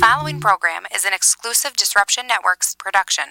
following program is an exclusive Disruption Networks production.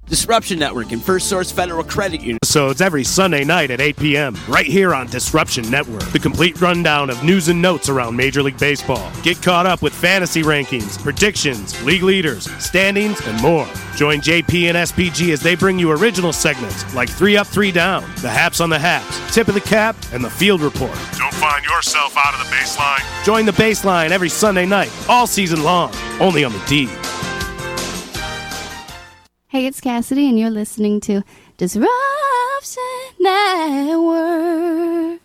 Disruption Network and First Source Federal Credit Union. Episodes every Sunday night at 8 p.m. right here on Disruption Network. The complete rundown of news and notes around Major League Baseball. Get caught up with fantasy rankings, predictions, league leaders, standings, and more. Join JP and SPG as they bring you original segments like 3 Up, 3 Down, the Haps on the Haps, Tip of the Cap, and the Field Report. Don't find yourself out of the baseline. Join the Baseline every Sunday night, all season long, only on the D. Hey, it's Cassidy, and you're listening to Disruption Network.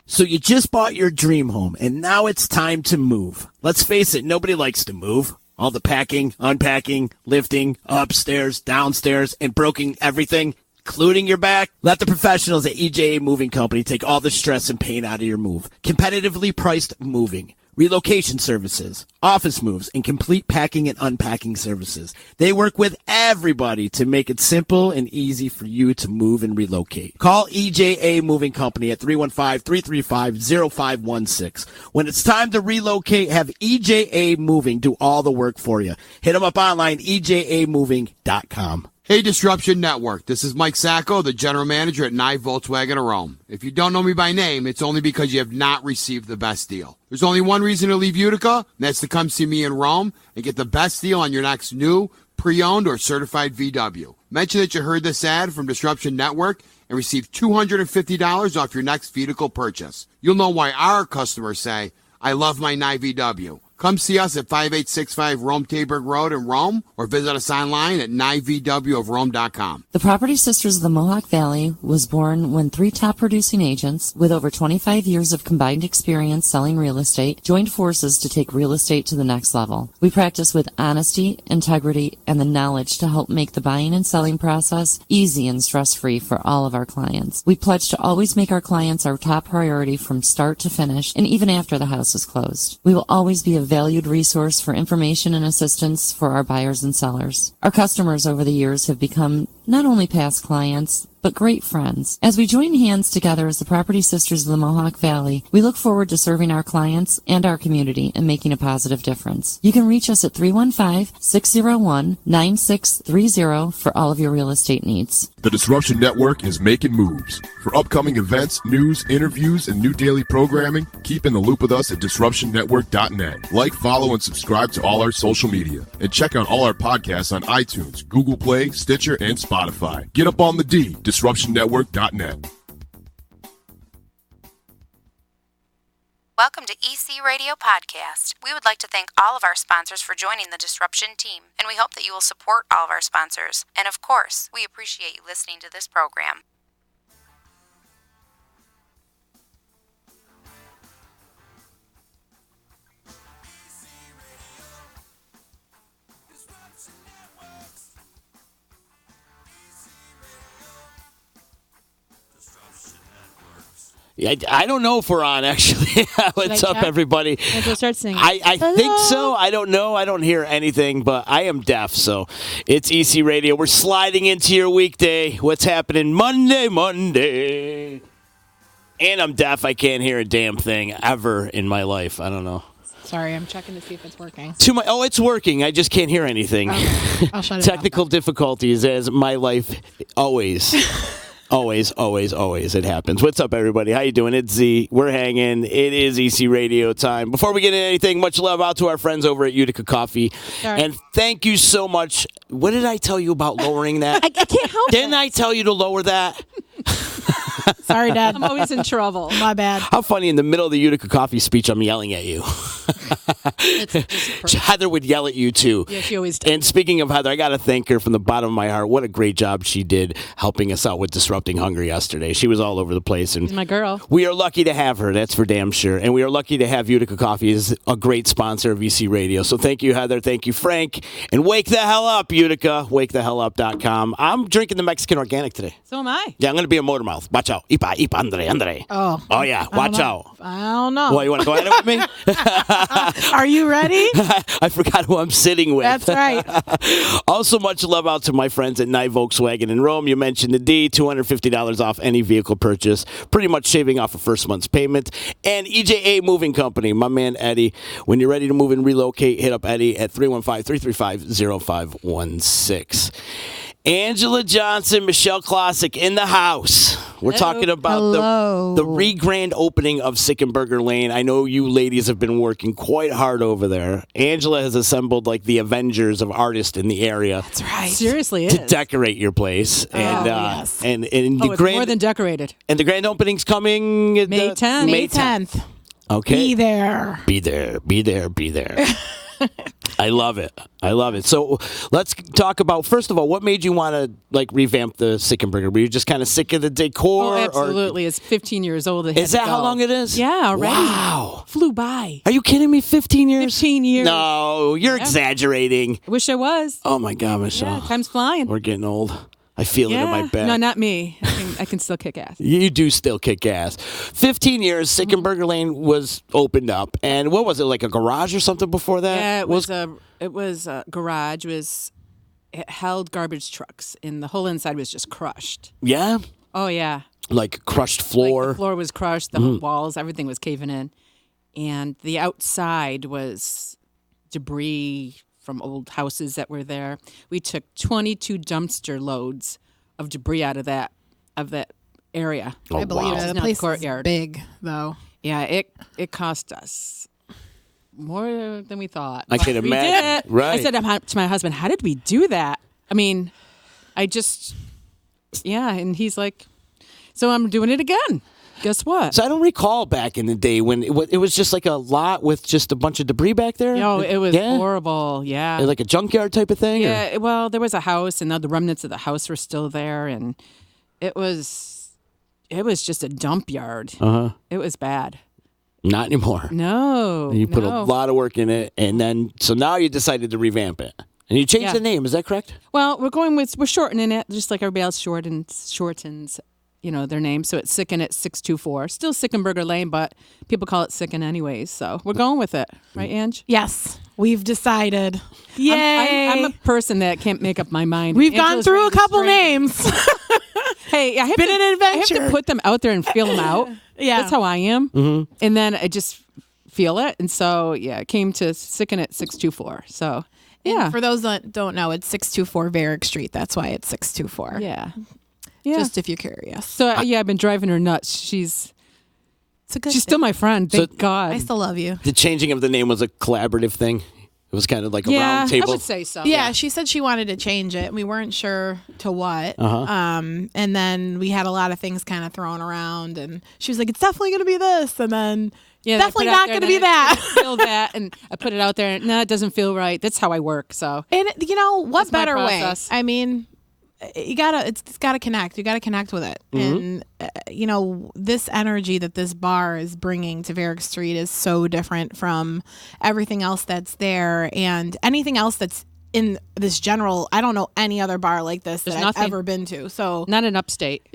So you just bought your dream home, and now it's time to move. Let's face it, nobody likes to move. All the packing, unpacking, lifting, upstairs, downstairs, and broking everything, including your back. Let the professionals at EJA Moving Company take all the stress and pain out of your move. Competitively priced moving, relocation services, office moves, and complete packing and unpacking services. They work with everybody to make it simple and easy for you to move and relocate. Call EJA Moving Company at 315-335-0516. When it's time to relocate, have EJA Moving do all the work for you. Hit them up online, ejamoving.com. Hey, Disruption Network. This is Mike Sacco, the general manager at Nye Volkswagen of Rome. If you don't know me by name, it's only because you have not received the best deal. There's only one reason to leave Utica, and that's to come see me in Rome and get the best deal on your next new, pre-owned, or certified VW. Mention that you heard this ad from Disruption Network and receive $250 off your next vehicle purchase. You'll know why our customers say, I love my Nye VW. Come see us at 5865 Rome Taberg Road in Rome, or visit us online at nyvwofrome.com. The Property Sisters of the Mohawk Valley was born when 3 top producing agents with over 25 years of combined experience selling real estate joined forces to take real estate to the next level. We practice with honesty, integrity, and the knowledge to help make the buying and selling process easy and stress-free for all of our clients. We pledge to always make our clients our top priority from start to finish, and even after the house is closed. We will always be a valued resource for information and assistance for our buyers and sellers. Our customers over the years have become not only past clients, but great friends. As we join hands together as the Property Sisters of the Mohawk Valley, we look forward to serving our clients and our community and making a positive difference. You can reach us at 315-601-9630 for all of your real estate needs. The Disruption Network is making moves. For upcoming events, news, interviews, and new daily programming, keep in the loop with us at DisruptionNetwork.net. Like, follow, and subscribe to all our social media. And check out all our podcasts on iTunes, Google Play, Stitcher, and Spotify. Get up on the D, DisruptionNetwork.net. Welcome to EC Radio Podcast. We would like to thank all of our sponsors for joining the Disruption team, and we hope that you will support all of our sponsors. And of course, we appreciate you listening to this program. I don't know if we're on, actually. What's up, everybody? Let's start singing. I think so. I don't know. I don't hear anything, but I am deaf, so it's EC Radio. We're sliding into your weekday. What's happening Monday? And I'm deaf. I can't hear a damn thing ever in my life. I don't know. Sorry, I'm checking to see if it's working. It's working. I just can't hear anything. Okay. I'll shut it Technical difficulties, as my life always. Always it happens. What's up, everybody? How you doing? It's Z. We're hanging. It is EC Radio time. Before we get into anything, much love out to our friends over at Utica Coffee. Sorry. And thank you so much. What did I tell you about lowering that? I can't help it. Didn't I tell you to lower that? Sorry, Dad. I'm always in trouble. My bad. How funny, in the middle of the Utica Coffee speech, I'm yelling at you. Heather would yell at you, too. Yeah, she always does. And speaking of Heather, I got to thank her from the bottom of my heart. What a great job she did helping us out with Disrupting Hungry yesterday. She was all over the place. And she's my girl. We are lucky to have her, that's for damn sure. And we are lucky to have Utica Coffee as a great sponsor of EC Radio. So thank you, Heather. Thank you, Frank. And wake the hell up, Utica. WakeTheHellUp.com. I'm drinking the Mexican Organic today. So am I. Yeah, I'm going to be a motor mouth. Watch out. Ipa, Andre. Oh. Oh, yeah. Watch out. I don't know. Well, you want to go at it with me? Are you ready? I forgot who I'm sitting with. That's right. Also, much love out to my friends at Nye Volkswagen in Rome. You mentioned the D, $250 off any vehicle purchase, pretty much shaving off a first month's payment. And EJA Moving Company, my man Eddie. When you're ready to move and relocate, hit up Eddie at 315-335-0516. Angela Johnson, Michelle Klosek in the house. We're talking about the re-grand opening of Sickenberger Lane. I know you ladies have been working quite hard over there. Angela has assembled like the Avengers of artists in the area. That's right. Seriously, to decorate your place. And yes. and the it's grand, more than decorated. And the grand opening's coming May 10th. May 10th. Okay. Be there. Be there. Be there. Be there. I love it. I love it. So let's talk about, first of all, what made you want to like revamp the Sickenberger? Were you just kind of sick of the decor? Oh, absolutely. It's 15 years old. Is that how long it is? Yeah, already. Wow. Flew by. Are you kidding me? 15 years? 15 years. No, you're exaggerating. I wish I was. Oh, my God, Michelle. Yeah, time's flying. We're getting old. I feel it in my back. No, not me. I can still kick ass. You do still kick ass. 15 years, Sickenberger Lane was opened up. And what was it, like a garage or something before that? Yeah, it was a garage. It held garbage trucks, and the whole inside was just crushed. Yeah? Oh, yeah. Like crushed floor? Like the floor was crushed, the whole walls, everything was caving in. And the outside was debris from old houses that were there. We took 22 dumpster loads of debris out of that area. Oh, I believe wow. it. Not The place courtyard. is big, though. Yeah, it cost us more than we thought. I can We imagine. did it. Right. I said to my husband, "How did we do that?" I mean, and he's like, "So I'm doing it again." Guess what? So I don't recall back in the day when it was just like a lot with just a bunch of debris back there. No, it was horrible. Yeah. Like a junkyard type of thing? Yeah, well, there was a house, and the remnants of the house were still there, and it was just a dump yard. Uh-huh. It was bad. Not anymore. No. You put a lot of work in it, and then, so now you decided to revamp it. And you changed the name, is that correct? Well, we're shortening it, just like everybody else shortens their name. So it's Sicken at 624. Still Sickenberger Lane, but people call it Sicken anyways. So we're going with it. Right, Ange? Yes, we've decided. Yay! I'm a person that can't make up my mind. We've gone Angela's through ready a to couple string. names. Hey, I have Been an adventure. I have to put them out there and feel them out. Yeah. That's how I am. Mm-hmm. And then I just feel it. And so, it came to Sicken at 624. So, yeah. And for those that don't know, it's 624 Varick Street. That's why it's 624. Yeah. Just if you're curious. So, I've been driving her nuts. She's It's still my friend. Thank God. I still love you. The changing of the name was a collaborative thing. It was kind of like a round I table. would say so. Yeah, she said she wanted to change it. We weren't sure to what. And then we had a lot of things kind of thrown around, and she was like, "It's definitely going to be this," and then definitely not going to be that. I feel that, and I put it out there. And, no, it doesn't feel right. That's how I work. So, And what That's my better way? process. I mean, it's gotta connect. You gotta connect with it. And this energy that this bar is bringing to Varick Street is so different from everything else that's there, and anything else that's in this general. I don't know any other bar like this that I've ever been to. So not in upstate.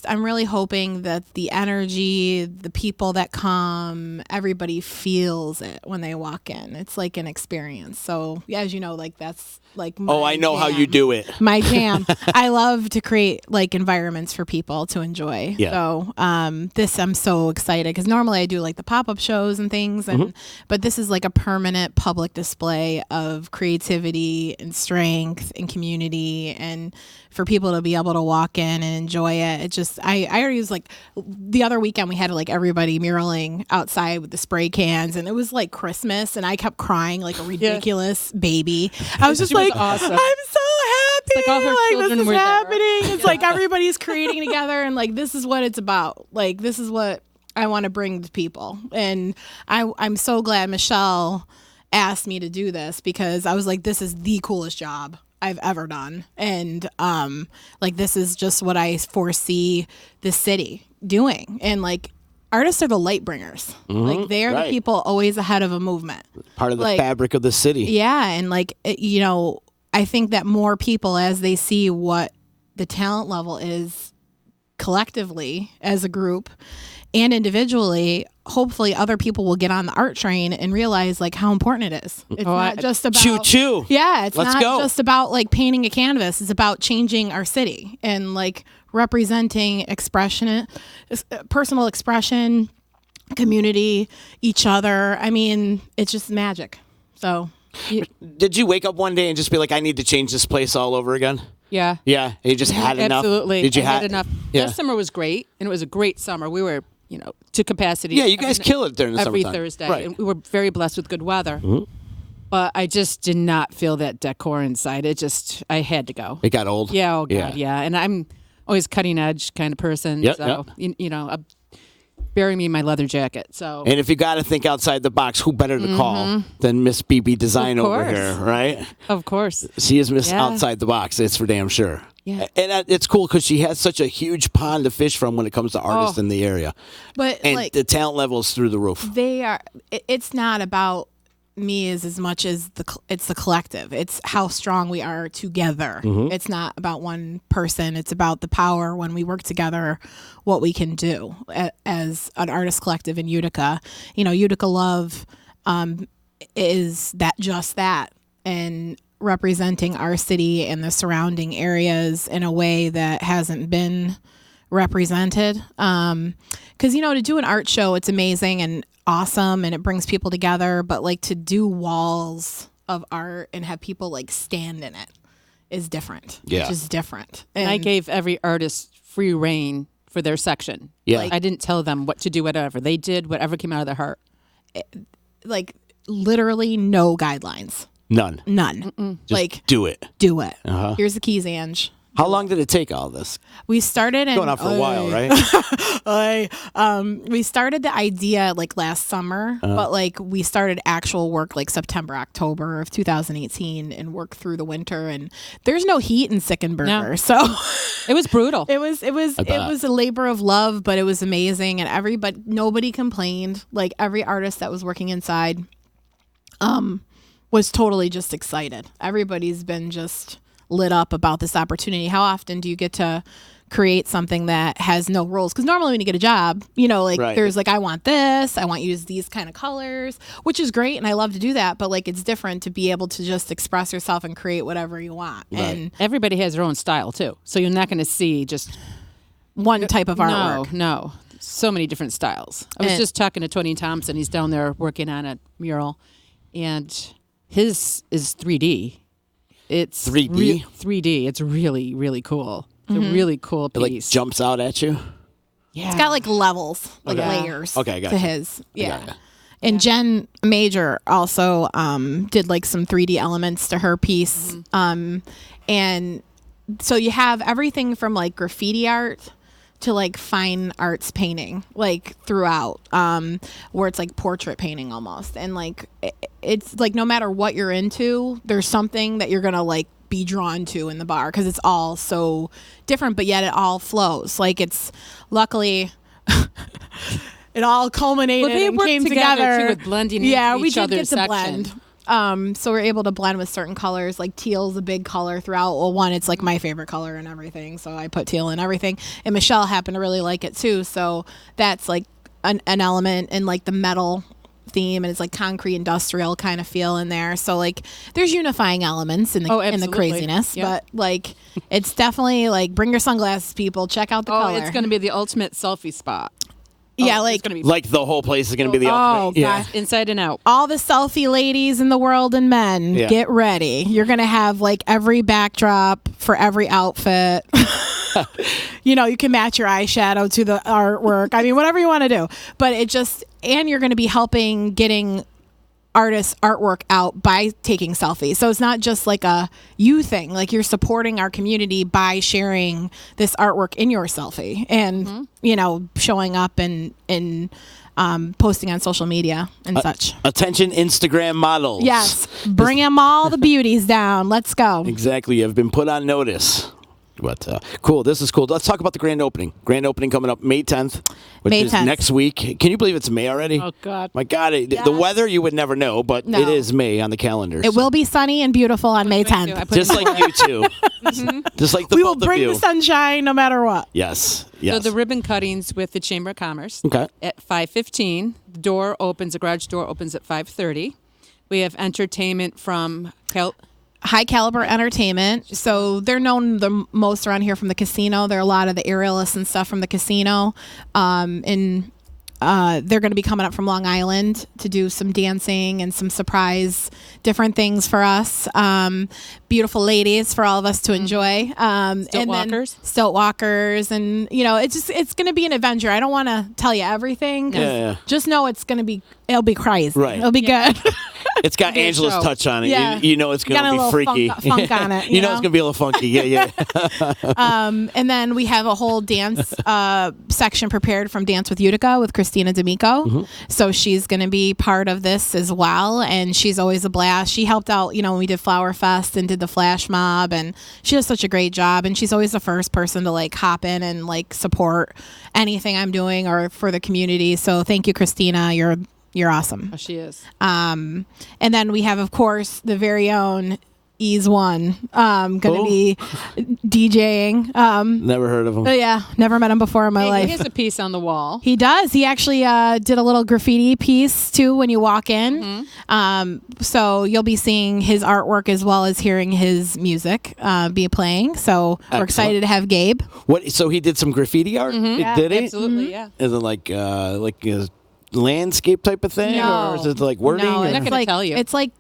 I'm really hoping that the energy, the people that come, everybody feels it when they walk in. It's like an experience. So as you know, like that's like my I know jam. how you do it. My jam. I love to create like environments for people to enjoy. Yeah. So I'm so excited because normally I do like the pop-up shows and things, and but this is like a permanent public display of creativity and strength and community, and for people to be able to walk in and enjoy it. It just I already was like the other weekend we had like everybody muraling outside with the spray cans, and it was like Christmas, and I kept crying like a ridiculous baby. I was just like, awesome. I'm so happy. like all her children this is were there. happening. It's like everybody's creating together, and like this is what it's about. Like this is what I want to bring to people, and I'm so glad Michelle asked me to do this because I was like, this is the coolest job I've ever done, and like this is just what I foresee the city doing, and like artists are the light bringers. Like they're the people always ahead of a movement, Part of the fabric of the city. yeah, and like I think that more people, as they see what the talent level is collectively as a group, and individually, hopefully other people will get on the art train and realize like how important it is. It's not just about choo-choo. Yeah, it's Let's not go. just about like painting a canvas. It's about changing our city and like representing expression, personal expression, community, each other. I mean, it's just magic. So, Did you wake up one day and just be like, I need to change this place all over again? Yeah. Yeah, you just had enough. Absolutely. Did you I have had enough? Yeah. This summer was great, and it was a great summer. We were, to capacity. Yeah, you guys kill it during the every summertime. Thursday. Right. And we were very blessed with good weather. But I just did not feel that decor inside. I had to go. It got old. Yeah, oh God, yeah. And I'm always cutting edge kind of person. Yep, so, bury me in my leather jacket. So. And if you got to think outside the box, who better to call than Miss BB Design Of over course. here, right? Of course. She is Miss Yeah. Outside the Box. It's for damn sure. Yeah. And it's cool because she has such a huge pond to fish from when it comes to artists in the area. but And like the talent level is through the roof. they are, it's not about me as much as it's the collective. It's how strong we are together. It's not about one person. It's about the power when we work together, what we can do as an artist collective in Utica. Utica Love is just that, and representing our city and the surrounding areas in a way that hasn't been represented. Because, to do an art show, it's amazing and awesome and it brings people together. But like to do walls of art and have people like stand in it is different. Yeah. It's just different. And I gave every artist free reign for their section. Yeah. Like, I didn't tell them what to do, whatever. They did whatever came out of their heart. like literally no guidelines. None. None. Just do it. Do it. Here's the keys, Ange. How long did it take all this? We started in Going on for a while, right? we started the idea like last summer, but like we started actual work like September, October of 2018 and worked through the winter, and there's no heat in Sickenberger. No. So It was brutal. it was a labor of love, but it was amazing, and nobody complained. Like every artist that was working inside was totally just excited. Everybody's been just lit up about this opportunity. How often do you get to create something that has no rules? Because normally when you get a job, Right. there's like, I want this, I want you to use these kind of colors, which is great, and I love to do that. But like, it's different to be able to just express yourself and create whatever you want. Right. And Everybody has their own style, too. So you're not going to see just one type of artwork. No. So many different styles. I was And- just talking to Tony Thompson. He's down there working on a mural, and his is 3D. It's 3D? 3D. It's really, really cool. It's a really cool It like piece. jumps out at you. Yeah. It's got like levels, like Okay. layers Okay, I got to you. his. Yeah. gotcha. And Jen Major also did like some 3D elements to her piece. And so you have everything from like graffiti art to like fine arts painting, like throughout, where it's like portrait painting almost. And like, it's like no matter what you're into, there's something that you're going to like be drawn to in the bar because it's all so different, but yet it all flows. Like it's luckily it all culminated Well, they and worked came together, together. too, with blending yeah, into we each did other's get to section. blend. So we're able to blend with certain colors, like teal's a big color throughout. Well, one, it's like my favorite color and everything, so I put teal in everything. And Michelle happened to really like it too, so that's like an element in like the metal theme, and it's like concrete industrial kind of feel in there. So like there's unifying elements in the in the absolutely. craziness, Yep. but like it's definitely like bring your sunglasses, people. Check out the Oh, color. it's going to be the ultimate selfie spot. yeah, Oh, like it's going to be Like the whole place is going to be the Oh, ultimate. Yeah. gosh. inside and out. all the selfie ladies in the world and men, Yeah. get ready. You're going to have like every backdrop for every outfit. You can match your eyeshadow to the artwork. I mean, whatever you want to do. But and you're going to be helping getting artists' artwork out by taking selfies. So it's not just like a you thing. Like you're supporting our community by sharing this artwork in your selfie and, showing up and posting on social media and such. Attention Instagram models. Yes. Bring them all the beauties down. Let's go. Exactly. You have been put on notice. But cool. This is cool. Let's talk about the grand opening. Grand opening coming up May 10th. which May is 10th. next week. Can you believe it's May already? Oh, God. My God, the weather you would never know, but No. it is May on the calendar. It will be sunny and beautiful on May 10th. Just like you two. Just like the We will both of bring you. the sunshine no matter what. Yes. So the ribbon cuttings with the Chamber of Commerce Okay. at 5:15. The garage door opens at 5:30. We have entertainment from High caliber entertainment. So they're known the most around here from the casino. There are a lot of the aerialists and stuff from the casino. They're going to be coming up from Long Island to do some dancing and some surprise different things for us. Beautiful ladies for all of us to enjoy. Stilt walkers. And, it's going to be an adventure. I don't want to tell you everything. Just know it'll be crazy. Right. It'll be good. It's got Angela's touch on it. Yeah. You know it's going to be freaky. Funk on it. You know it's going to be a little funky. Yeah. And then we have a whole dance section prepared from Dance with Utica with Christina D'Amico. Mm-hmm. So she's going to be part of this as well. And she's always a blast. She helped out, when we did Flower Fest and did the flash mob. And she does such a great job. And she's always the first person to hop in and support anything I'm doing or for the community. So thank you, Christina. You're awesome. Oh, she is. And then we have, of course, the very own Ease One going to be DJing. Never heard of him. Yeah, never met him before in my life. He has a piece on the wall. He does. He actually did a little graffiti piece too when you walk in. So you'll be seeing his artwork as well as hearing his music be playing. So we're excited to have Gabe. What? So he did some graffiti art? Did he? Absolutely, yeah. Is it like a landscape type of thing, No. or is it like wording? No, or? I'm not going to tell you. It's like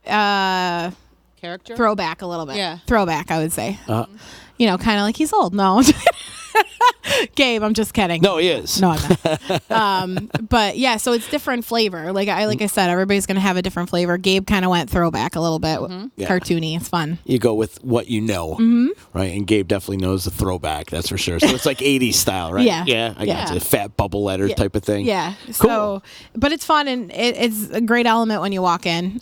Character? throwback a little bit. Yeah. Throwback, I would say. Kind of like he's old. No. Gabe, I'm just kidding. No, he is. No, I'm not. But yeah, so it's different flavor. Like I said, everybody's gonna have a different flavor. Gabe kind of went throwback a little bit, Yeah. cartoony. It's fun. You go with what you know, right? And Gabe definitely knows the throwback, that's for sure. So it's like 80s style, right? Yeah. I got you. Fat bubble letter type of thing. Yeah. Cool. So, but it's fun and it's a great element when you walk in.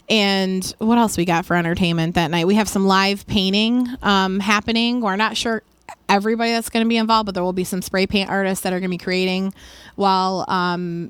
And what else we got for entertainment that night? We have some live painting happening. We're not sure everybody that's going to be involved, but there will be some spray paint artists that are going to be creating while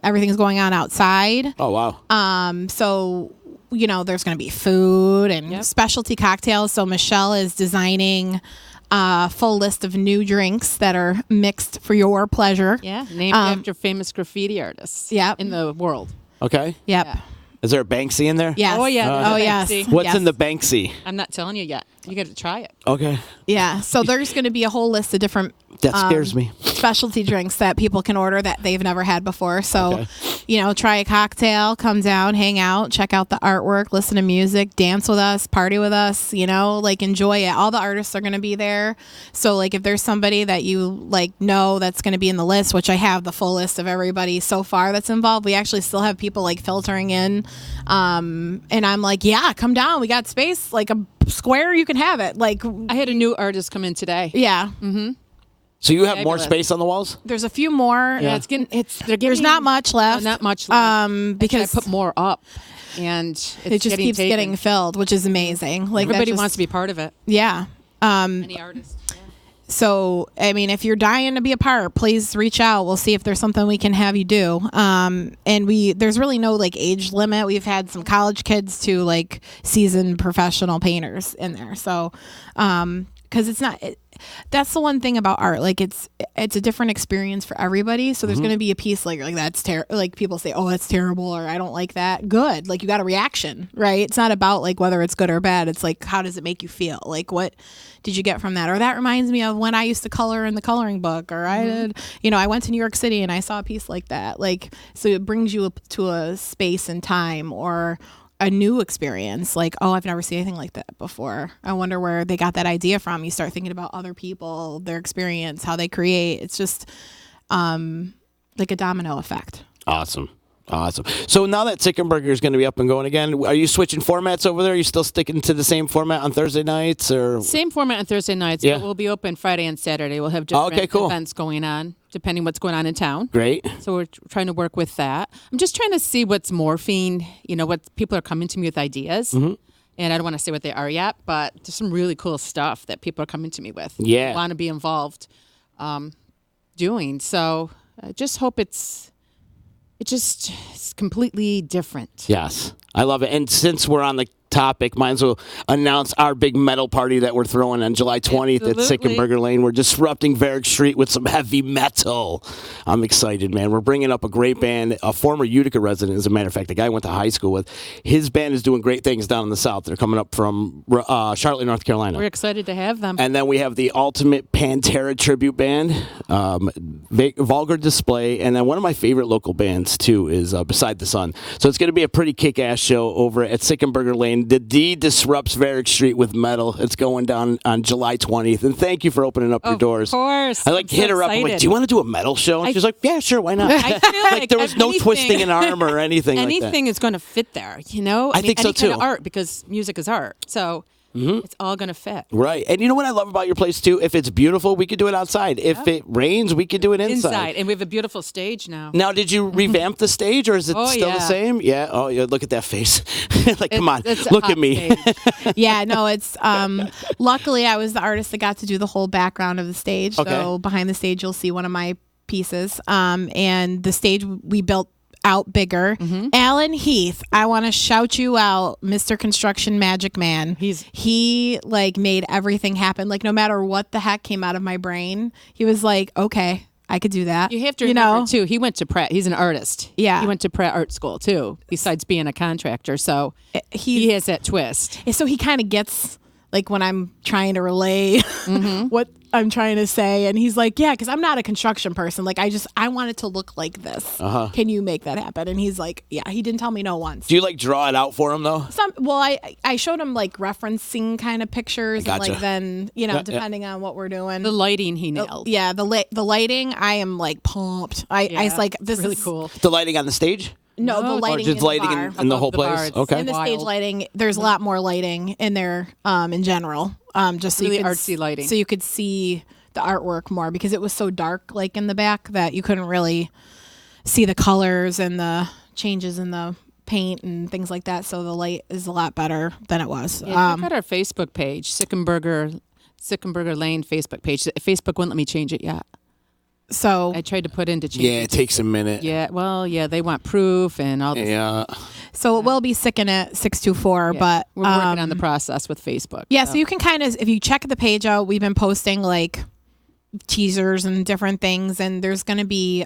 everything's going on outside. Oh, wow. So, there's going to be food and specialty cocktails. So Michelle is designing a full list of new drinks that are mixed for your pleasure. Yeah, named after famous graffiti artists in the world. Okay. Yep. Yeah. Is there a Banksy in there? Yes. Oh, yeah. Yes. Banksy. What's Yes. in the Banksy? I'm not telling you yet. You got to try it. Okay. Yeah. So there's going to be a whole list of different That scares me. specialty drinks that people can order that they've never had before. So, try a cocktail, come down, hang out, check out the artwork, listen to music, dance with us, party with us, enjoy it. All the artists are going to be there. So, if there's somebody that you know that's going to be in the list, which I have the full list of everybody so far that's involved, we actually still have people filtering in. And I'm like, yeah, come down. We got space, like a square, you can have it. I had a new artist come in today. Yeah. So you have more Fabulous. space on the walls? There's a few more. Yeah, There's not much left. Not much left. Because I put more up, and it just keeps taken. getting filled, which is amazing. Everybody wants to be part of it. Yeah. Any artist. So, if you're dying to be a part, please reach out. We'll see if there's something we can have you do. And there's really no age limit. We've had some college kids to seasoned professional painters in there. So, because it's not. That's the one thing about art. It's a different experience for everybody. So there's going to be a piece that's terrible. People say, "Oh, that's terrible," or "I don't like that." Good. You got a reaction, right? It's not about whether it's good or bad. It's how does it make you feel? What did you get from that? Or that reminds me of when I used to color in the coloring book, or I did. I went to New York City and I saw a piece like that. So it brings you to a space and time or a new experience. Oh, I've never seen anything like that before. I wonder where they got that idea from. You start thinking about other people, their experience, how they create. It's just like a domino effect. Awesome. So now that Sickenberger is going to be up and going again, are you switching formats over there? Are you still sticking to the same format on Thursday nights? Or Same format on Thursday nights, Yeah. but we'll be open Friday and Saturday. We'll have different events going on, depending what's going on in town. Great. So we're trying to work with that. I'm just trying to see what's morphing, what people are coming to me with ideas. And I don't want to say what they are yet, but there's some really cool stuff that people are coming to me with. Yeah. Want to be involved. doing. So I just hope it's completely different. Yes, I love it. And since we're on the topic, might as well announce our big metal party that we're throwing on July 20th at Sickenberger Lane. We're disrupting Varick Street with some heavy metal. I'm excited, man. We're bringing up a great band, a former Utica resident, as a matter of fact, the guy I went to high school with. His band is doing great things down in the South. They're coming up from Charlotte, North Carolina. We're excited to have them. And then we have the Ultimate Pantera Tribute Band, Vulgar Display, and then one of my favorite local bands, too, is Beside the Sun. So it's going to be a pretty kick-ass show over at Sickenberger Lane. The D disrupts Varick Street with metal. It's going down on July 20th. And thank you for opening up your doors. Of course. I hit her up. I'm like, do you want to do a metal show? And she's like, yeah, sure, why not? I feel like there was no twisting an arm or anything like that. Anything is going to fit there, you know? I think so, any kind too. of art, because music is art. So it's all going to fit. Right. And you know what I love about your place, too? If it's beautiful, we could do it outside. If it rains, we could do it inside. And we have a beautiful stage now. Now, did you revamp the stage, or is it still the same? Yeah. Oh, yeah. Look at that face. Come on. Look at me. Yeah, no, it's luckily I was the artist that got to do the whole background of the stage. Okay. So behind the stage, you'll see one of my pieces. And the stage we built out bigger. Alan Heath, I want to shout you out, Mr. Construction Magic Man. He like made everything happen. Like no matter what the heck came out of my brain, he was like, okay, I could do that. You have to remember, too, he went to Pratt. He's an artist. Yeah. He went to Pratt Art School, too, besides being a contractor. So he has that twist. So he kind of gets, like, when I'm trying to relay what I'm trying to say. And he's like, yeah, because I'm not a construction person. Like, I want it to look like this. Can you make that happen? And he's like, yeah, he didn't tell me no once. Do you, like, draw it out for him, though? I showed him, like, referencing kind of pictures. Gotcha. And, like, then, depending on what we're doing. The lighting he nailed. Yeah, the lighting, I am, like, pumped. I was like, this really is cool. The lighting on the stage? No, the lighting just in lighting the bar. in the whole the bar. place? It's Okay. In the Wild. stage lighting, there's a lot more lighting in there in general. Just so Really you could artsy lighting. So you could see the artwork more, because it was so dark, like in the back, that you couldn't really see the colors and the changes in the paint and things like that. So the light is a lot better than it was. Yeah, check out our Facebook page, Sickenberger Lane Facebook page. Facebook wouldn't let me change it yet. So I tried to put in to change Yeah, it takes a minute. Yeah, well, they want proof and all this. Yeah. So it will be Sicken at 624, Yeah, but we're working on the process with Facebook. yeah, so you can kind of, if you check the page out, we've been posting like teasers and different things, and there's going to be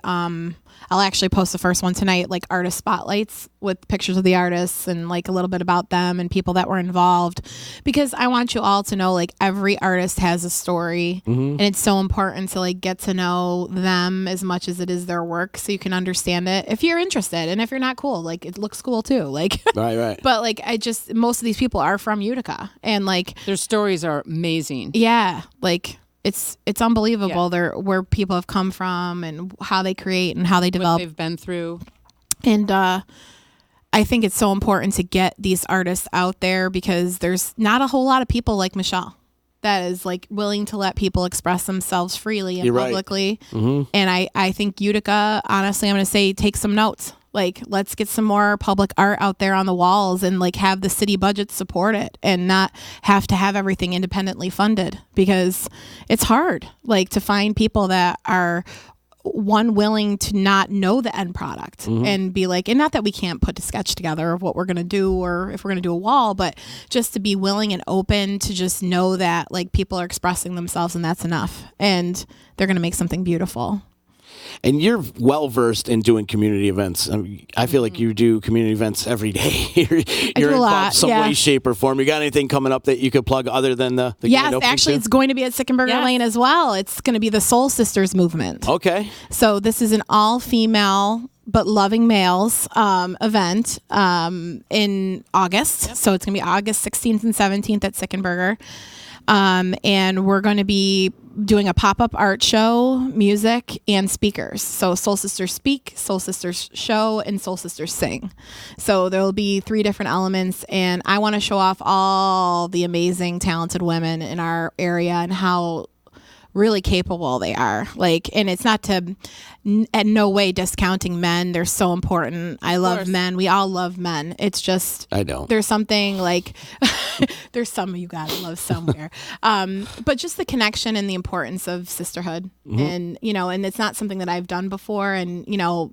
I'll actually post the first one tonight, like artist spotlights with pictures of the artists and like a little bit about them and people that were involved, because I want you all to know, like, every artist has a story, and it's so important to like get to know them as much as it is their work, so you can understand it if you're interested. And if you're not, cool, like, it looks cool too, like Right. but like, most of these people are from Utica, and like Their stories are amazing. yeah, like it's unbelievable. Yeah. They're where people have come from and how they create and how they What develop. they've been through. And I think it's so important to get these artists out there, because there's not a whole lot of people like Michelle that is like willing to let people express themselves freely and You're right. publicly. And I think Utica, honestly, I'm going to say, take some notes. Like, let's get some more public art out there on the walls, and like have the city budget support it, and not have to have everything independently funded, because it's hard, like, to find people that are willing to not know the end product and be like, and not that we can't put a sketch together of what we're going to do, or if we're going to do a wall, but just to be willing and open to just know that like people are expressing themselves, and that's enough, and they're going to make something beautiful. And you're well versed in doing community events. I feel like you do community events every day. you're do a involved lot, some yeah. way, shape, or form. You got anything coming up that you could plug other than the Yes, grand opening actually, too? it's going to be at Sickenberger Yes. Lane as well. It's going to be the Soul Sisters movement. Okay. So this is an all-female but loving males event in August. So it's going to be August 16th and 17th at Sickenberger. And we're going to be doing a pop-up art show, music, and speakers. So Soul Sisters Speak, Soul Sisters Show, and Soul Sisters Sing. So there will be 3 different elements, and I want to show off all the amazing, talented women in our area and how really capable they are. Like, and it's not to in no way discounting men. They're so important. I love men. We all love men. It's just I don't. There's something like there's some you gotta love somewhere. But just the connection and the importance of sisterhood, and and it's not something that I've done before. And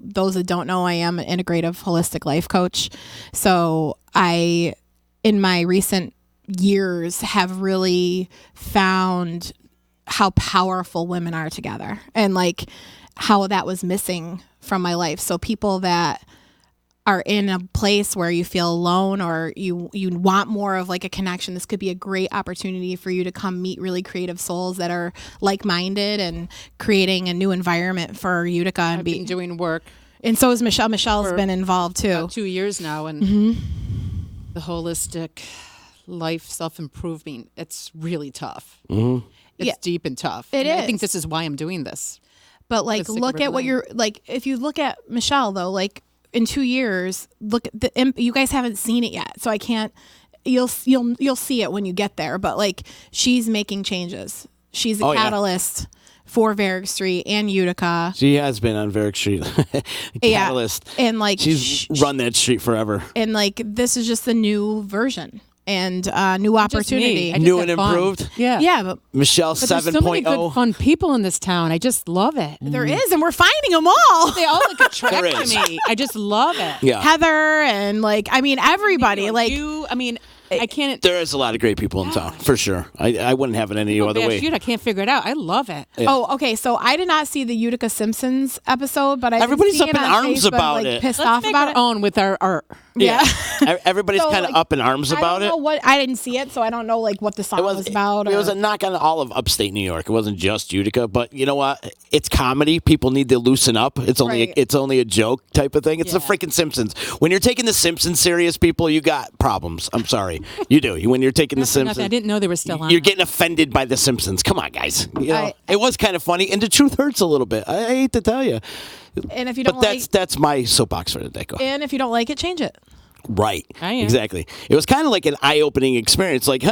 those that don't know, I am an integrative holistic life coach. So I, in my recent years, have really found how powerful women are together, and like how that was missing from my life. So people that are in a place where you feel alone, or you want more of like a connection, this could be a great opportunity for you to come meet really creative souls that are like-minded and creating a new environment for Utica. And I've been doing work. And so is Michelle. Michelle's been involved too. About 2 years now, and the holistic life self-improvement, it's really tough. It's deep and tough. It I is. think this is why I'm doing this. But like, look at what you're like. If you look at Michelle though, like in 2 years, look at the. You guys haven't seen it yet, so I can't. You'll see it when you get there. But like, she's making changes. She's a catalyst for Varick Street and Utica. She has been on Varick Street. Catalyst. And like she's run that street forever. And like, this is just a new version and new opportunity. New and improved. Yeah, but Michelle But there's 7.0. so many good, fun people in this town. I just love it. there is, and we're finding them all. They all look attractive There to is. me. I just love it. Yeah. Heather and like, I mean, everybody. Like, you, I mean, I can't. There is a lot of great people in town, for sure. I wouldn't have it any other way. Shoot, I can't figure it out. I love it. Yeah. Oh, okay. So I did not see the Utica Simpsons episode, but Everybody's up in arms about it. Pissed Let's off make about our it. own with our art. Yeah. Everybody's So, kind of like, up in arms about I don't know it. what I didn't see it, so I don't know like what the song was about. It was a knock on all of upstate New York. It wasn't just Utica, but you know what? It's comedy. People need to loosen up. It's only Right. it's only a joke type of thing. It's the Yeah. freaking Simpsons. When you're taking the Simpsons serious, people, you got problems. I'm sorry, you do. When you're taking the Simpsons, I didn't know they were still on. you're getting offended by the Simpsons. Come on, guys. You know, it was kind of funny, and the truth hurts a little bit. I hate to tell you, And if you don't but like, that's my soapbox for the day. Go ahead. and if you don't like it, change it. Right. I am. Exactly. It was kind of like an eye-opening experience. Like,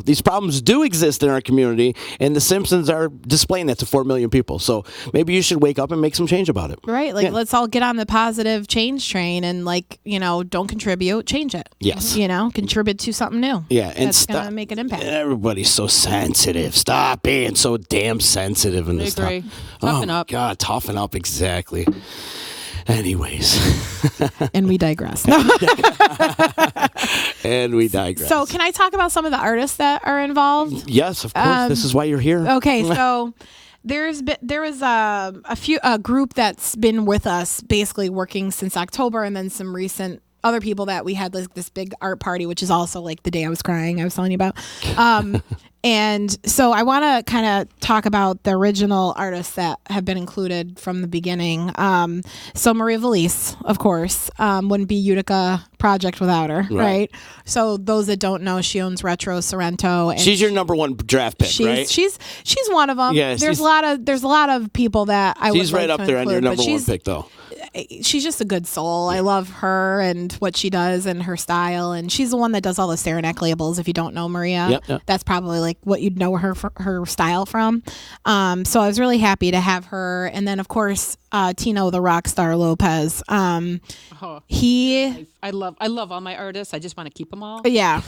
these problems do exist in our community, and the Simpsons are displaying that to 4 million people. So maybe you should wake up and make some change about it. Right. Like, let's all get on the positive change train and like, don't contribute, change it. Yes. Contribute to something new. Yeah, and that's going to make an impact. Everybody's so sensitive. Stop being so damn sensitive in this town. agree. Toughen up. God, toughen up. Exactly. Anyways. And we digress. And we digress. So can I talk about some of the artists that are involved? Yes, of course. This is why you're here. Okay, so there was a group that's been with us basically working since October, and then some recent other people that we had like this big art party, which is also like the day I was crying I was telling you about. And so I want to kind of talk about the original artists that have been included from the beginning. So Maria Valise, of course, wouldn't be Utica Project without her, right? So those that don't know, she owns Retro Sorrento. And she's your number one draft pick, right? She's one of them. Yeah, there's a lot of people that I would she's right like up to there on your include, number but one pick, though. She's just a good soul. I love her and what she does and her style. And she's the one that does all the Saranac labels. If you don't know Maria, Yep. that's probably like what you'd know her style from. So I was really happy to have her. And then of course, Tino the rock star Lopez. He, I love all my artists. I just want to keep them all. yeah.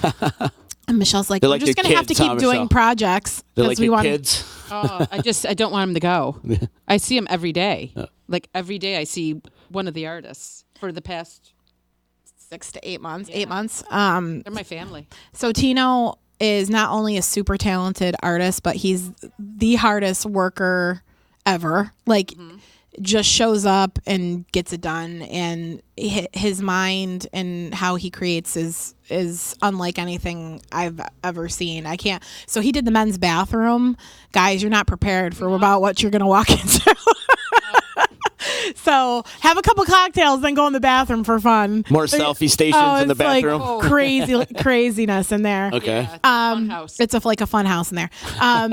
And Michelle's like, They're we're like just your gonna have to kids, huh, keep doing Michelle? projects They're like we your want. kids. I don't want them to go. I see them every day. Like every day, I see one of the artists for the past 6 to 8 months. 8 months. They're my family. So Tino is not only a super talented artist, but he's the hardest worker ever. Like, just shows up and gets it done, and his mind and how he creates is unlike anything I've ever seen. I can't. So he did the men's bathroom. Guys, you're not prepared for about what you're gonna walk into. So have a couple cocktails, then go in the bathroom for fun. More selfie stations in the it's like bathroom. craziness in there. Okay. Yeah, it's a fun house. It's like a fun house in there.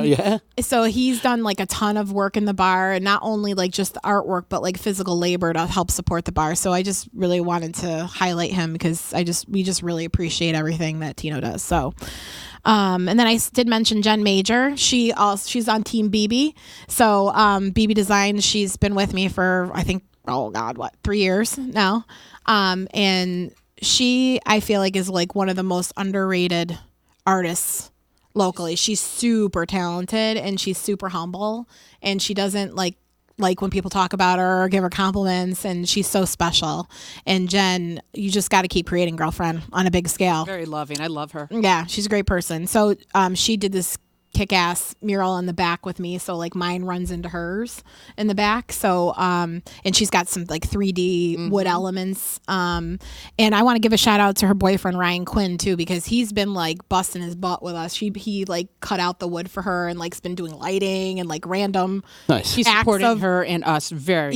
Yeah. So he's done like a ton of work in the bar, and not only like just the artwork, but like physical labor to help support the bar. So I just really wanted to highlight him because we just really appreciate everything that Tino does. So And then I did mention Jen Major. She's on Team BB. So BB Design, she's been with me for, I think, 3 years now. And she, I feel like, is like one of the most underrated artists locally. She's super talented and she's super humble, and she doesn't like when people talk about her or give her compliments, and she's so special. And Jen, you just got to keep creating, girlfriend, on a big scale. Very loving. I love her. Yeah, she's a great person. So she did this kick-ass mural in the back with me, so like mine runs into hers in the back. So and she's got some like 3D wood elements, and I want to give a shout out to her boyfriend Ryan Quinn too, because he's been like busting his butt with us. He like cut out the wood for her and like's been doing lighting and like random Nice. He's supporting her and us. Very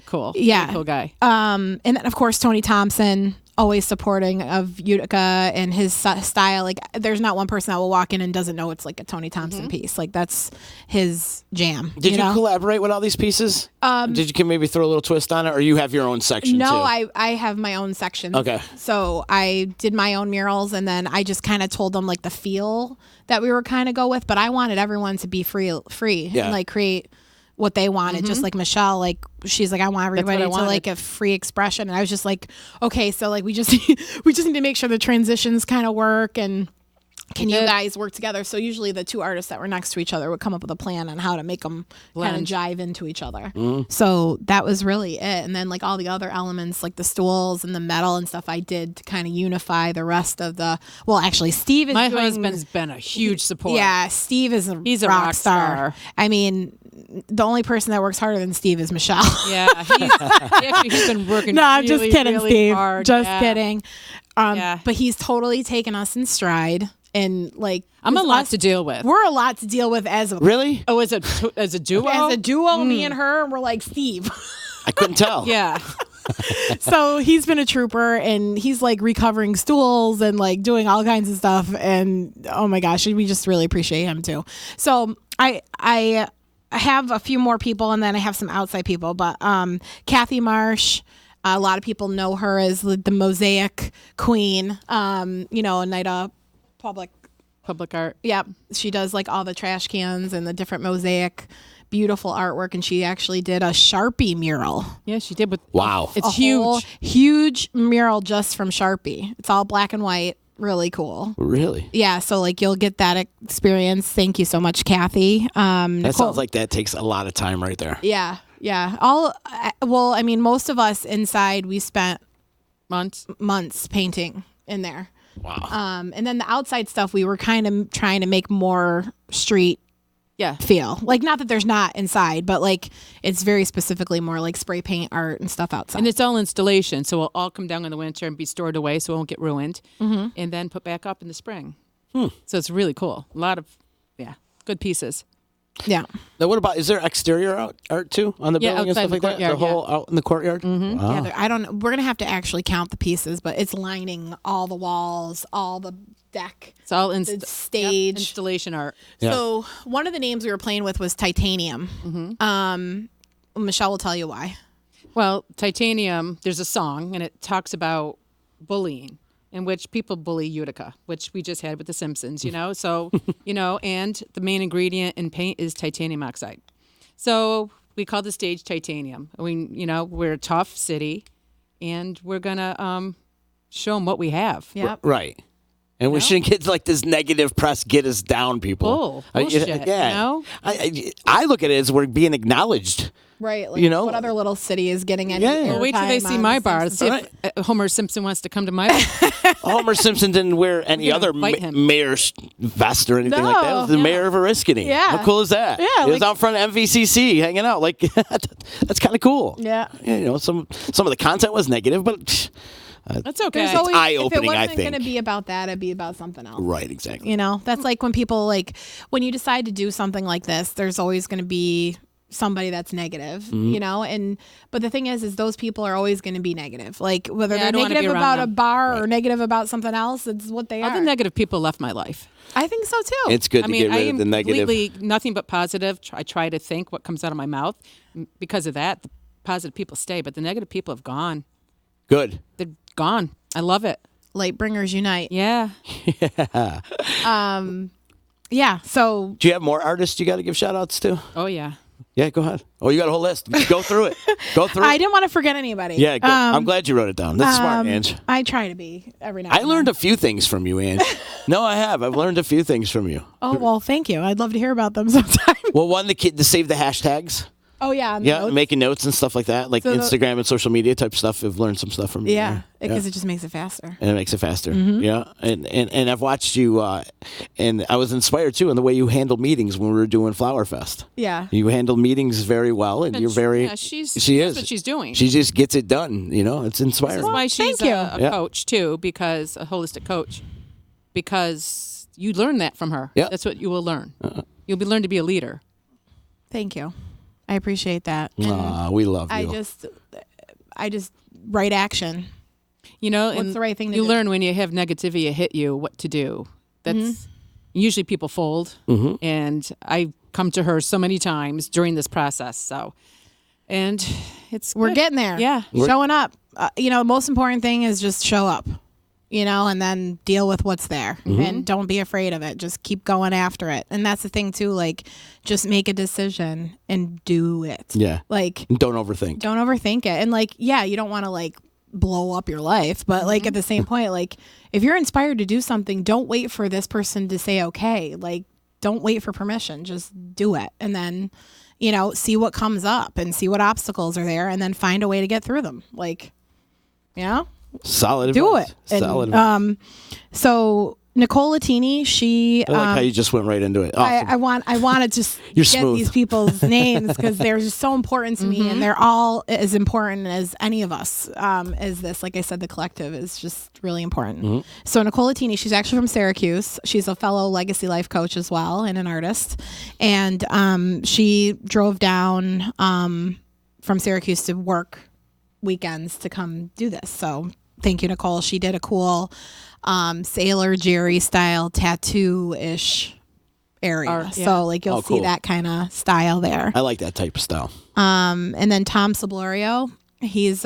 cool. Yeah. Very cool guy. And then of course Tony Thompson, always supporting of Utica and his style. Like, there's not one person that will walk in and doesn't know it's like a Tony Thompson piece. Like, that's his jam. Did you collaborate with all these pieces? Did you maybe throw a little twist on it, or you have your own section too? No, I have my own section. Okay. So I did my own murals, and then I just kind of told them like the feel that we were kind of go with, but I wanted everyone to be free and like create what they wanted. Just like Michelle, like she's like, I want everybody to like a free expression, and I was just like, okay, so like we just need to make sure the transitions kind of work, and can you guys work together? So usually the two artists that were next to each other would come up with a plan on how to make them kind of jive into each other. So that was really it. And then like all the other elements, like the stools and the metal and stuff, I did to kind of unify the rest of the. Well, actually, Steve is. My husband's been a huge supporter. Yeah, Steve is he's a rock star. I mean, the only person that works harder than Steve is Michelle. Yeah, he's been working. No, I'm really, just kidding, really Steve. hard. Just kidding. But he's totally taken us in stride. And like, I'm a lot to deal with. We're a lot to deal with as a Really? Oh, as a duo. As a duo, me and her, and we're like Steve. I couldn't tell. Yeah. So he's been a trooper, and he's like recovering stools and like doing all kinds of stuff. And oh my gosh, we just really appreciate him too. So I have a few more people, and then I have some outside people. But Cathy Marsh. A lot of people know her as the mosaic queen. A night of public art. Yep. She does like all the trash cans and the different mosaic, beautiful artwork. And she actually did a Sharpie mural. Yeah, she did. Wow. It's huge. Huge mural just from Sharpie. It's all black and white. Really cool. Really? Yeah. So like you'll get that experience. Thank you so much, Cathy. That sounds like that takes a lot of time right there. Yeah. Yeah. Most of us inside, we spent months painting in there. Wow. And then the outside stuff, we were kind of trying to make more street feel. Like, not that there's not inside, but like it's very specifically more like spray paint art and stuff outside. And it's all installation, so it'll all come down in the winter and be stored away so it won't get ruined, and then put back up in the spring. So it's really cool. A lot of, good pieces. Yeah. Now, what about, is there exterior art too on the building and stuff like that? The whole out in the courtyard? Wow. Yeah, I don't know. We're going to have to actually count the pieces, but it's lining all the walls, all the deck. It's all the stage. Installation art. Yeah. So one of the names we were playing with was Titanium. Michelle will tell you why. Well, Titanium, there's a song, and it talks about bullying, in which people bully Utica, which we just had with The Simpsons, So, and the main ingredient in paint is titanium oxide. So we call the stage Titanium. We're a tough city, and we're going to show them what we have. Yep. Right. And we shouldn't get like this negative press get us down, people. Bullshit, I look at it as we're being acknowledged. Right. Like what other little city is getting any Well, wait till they see my bar. See if Homer Simpson wants to come to my bar. Homer Simpson didn't wear any other mayor's vest or anything like that. It was the mayor of Oriskany. Yeah. How cool is that? Yeah. He was out front of MVCC hanging out. Like, that's kind of cool. Yeah. Some of the content was negative, but that's okay. There's always, eye-opening, if it I wasn't think. going to be about that, it'd be about something else. Right, exactly. That's like when people when you decide to do something like this, there's always going to be somebody that's negative, but the thing is those people are always going to be negative. Like whether they're negative about a bar or negative about something else, it's what they are. Other negative people left my life. I think so too. It's good to get rid of the negative. Completely nothing but positive. I try to think what comes out of my mouth. Because of that, the positive people stay, but the negative people have gone. Good. They're gone. I love it. Light Bringers Unite. Yeah. Yeah. So Do you have more artists you got to give shout outs to? Oh, yeah. Yeah, go ahead. Oh, you got a whole list. Go through it. Go through I it. didn't want to forget anybody. Yeah, go. I'm glad you wrote it down. That's smart, Ange. I try to be every now. I and learned then. a few things from you, Ange. No, I have. I've learned a few things from you. Oh well, thank you. I'd love to hear about them sometime. Well, one, to save the hashtags. Oh yeah. on the Yeah, notes. making notes and stuff like that, like So Instagram and social media type stuff. I've learned some stuff from you. Yeah, there. because it just makes it faster. And it makes it faster. Mm-hmm. Yeah, and I've watched you, and I was inspired too in the way you handled meetings when we were doing Flower Fest. Yeah. You handle meetings very well, and you're very. Yeah, she that's is. what she's doing. She just gets it done. You know, it's inspiring. This is why she's thank you. a Yeah. coach, too, because a holistic coach, because you learn that from her. Yeah. That's what you will learn. You'll learn to be a leader. Thank you. I appreciate that. And Aw, we love you. I just write action. You know, What's and the right thing to you do? learn when you have negativity hit you what to do. That's usually people fold, and I come to her so many times during this process. So, and We're good. getting there. Yeah. Showing up. The most important thing is just show up. And then deal with what's there and don't be afraid of it. Just keep going after it. And that's the thing too, like just make a decision and do it. Yeah. Like Don't overthink. don't overthink it. And like, yeah, you don't want to like blow up your life, but like at the same point, like if you're inspired to do something, don't wait for this person to say okay. Like don't wait for permission. Just do it. And then, see what comes up and see what obstacles are there and then find a way to get through them. Like, Solid do advice. it. Solid And, advice. So Nicole Latini, she I like how you just went right into it. Awesome. I want to just You're get smooth. these people's names because they're just so important to me, and they're all as important as any of us. As this, like I said, the collective is just really important. So Nicole Latini, she's actually from Syracuse. She's a fellow Legacy Life coach as well, and an artist. And she drove down from Syracuse to work weekends to come do this. So thank you, Nicole. She did a cool Sailor Jerry style tattoo-ish area. Art, yeah. So like you'll Oh, see cool. that kind of style there. I like that type of style. And then Tom Sablorio, he's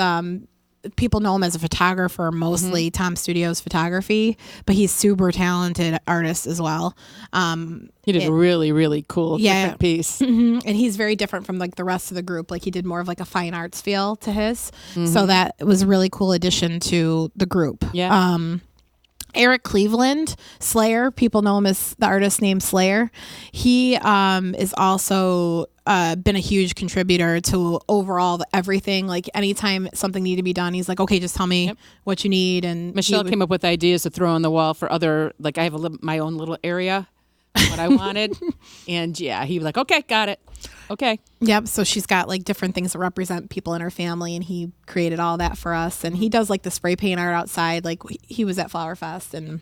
people know him as a photographer mostly, Tom Studios Photography, but he's super talented artist as well. He did a really, really cool different piece. And he's very different from like the rest of the group. Like he did more of like a fine arts feel to his. So that was a really cool addition to the group. Yeah. Eric Cleveland, Slayer, people know him as the artist named Slayer. He is also been a huge contributor to overall everything. Like anytime something needed to be done, he's like, okay, just tell me what you need. And Michelle came up with ideas to throw on the wall for other, like I have my own little area, what I wanted. And yeah, he was like, okay, got it. Okay. Yep. So she's got like different things that represent people in her family, and he created all that for us. And he does like the spray paint art outside. Like he was at Flower Fest, and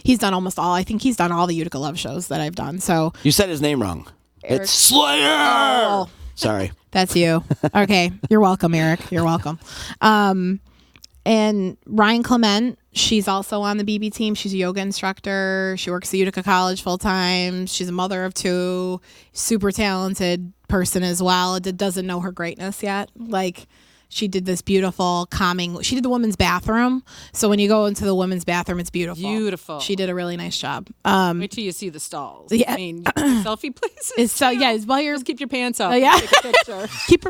he's done almost all. I think he's done all the Utica Love shows that I've done. So You said his name wrong. Eric- It's Slayer. Oh. Sorry. That's you. Okay. You're welcome, Eric. You're welcome. And Ryan Clement, she's also on the BB team. She's a yoga instructor. She works at Utica College full time. She's a mother of two. Super talented person as well. Doesn't know her greatness yet. Like she did this beautiful calming. She did the women's bathroom. So when you go into the women's bathroom, it's beautiful. Beautiful. She did a really nice job. Wait till you see the stalls. Yeah. I mean, selfie places. It's so too. yeah. It's while you're Just keep your pants up. yeah. Take a picture. keep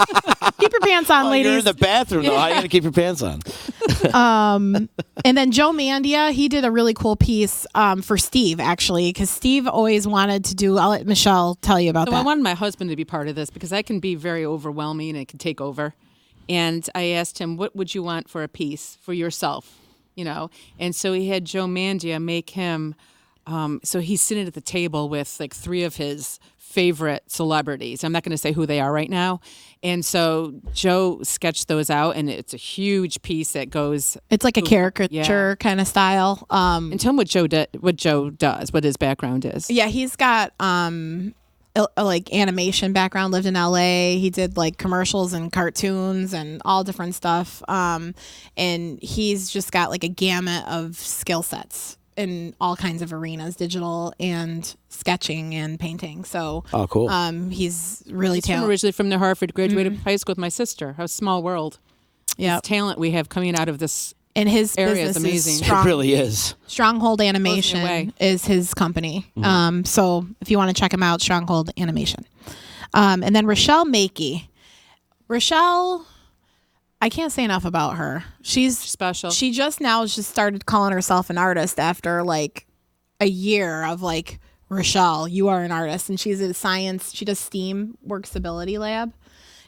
your pants on, Oh, ladies. you're in the bathroom, though. How you got to keep your pants on? And then Joe Mandia, he did a really cool piece for Steve, actually, because Steve always wanted to do. I'll let Michelle tell you about So I that. wanted my husband to be part of this because I can be very overwhelming and it can take over. And I asked him, what would you want for a piece for yourself? And so he had Joe Mandia make him. So he's sitting at the table with like three of his favorite celebrities. I'm not going to say who they are right now. And so Joe sketched those out, and it's a huge piece that goes. It's like a caricature kind of style. And tell him what Joe does, what his background is. Yeah, he's got like animation background, lived in LA. He did like commercials and cartoons and all different stuff. And he's just got like a gamut of skill sets in all kinds of arenas, digital and sketching and painting. So Oh, cool. he's really I'm talented. originally from New Hartford, graduated high school with my sister. How small world. Yeah. This talent we have coming out of this And his area is business amazing. It really is. Stronghold away. Animation is his company. So if you want to check him out, Stronghold Animation. And then Rochelle Makey. Rochelle, I can't say enough about her. She's special. She just started calling herself an artist after like a year of like, Rochelle, you are an artist. And she's a science. She does STEAM Workability Lab.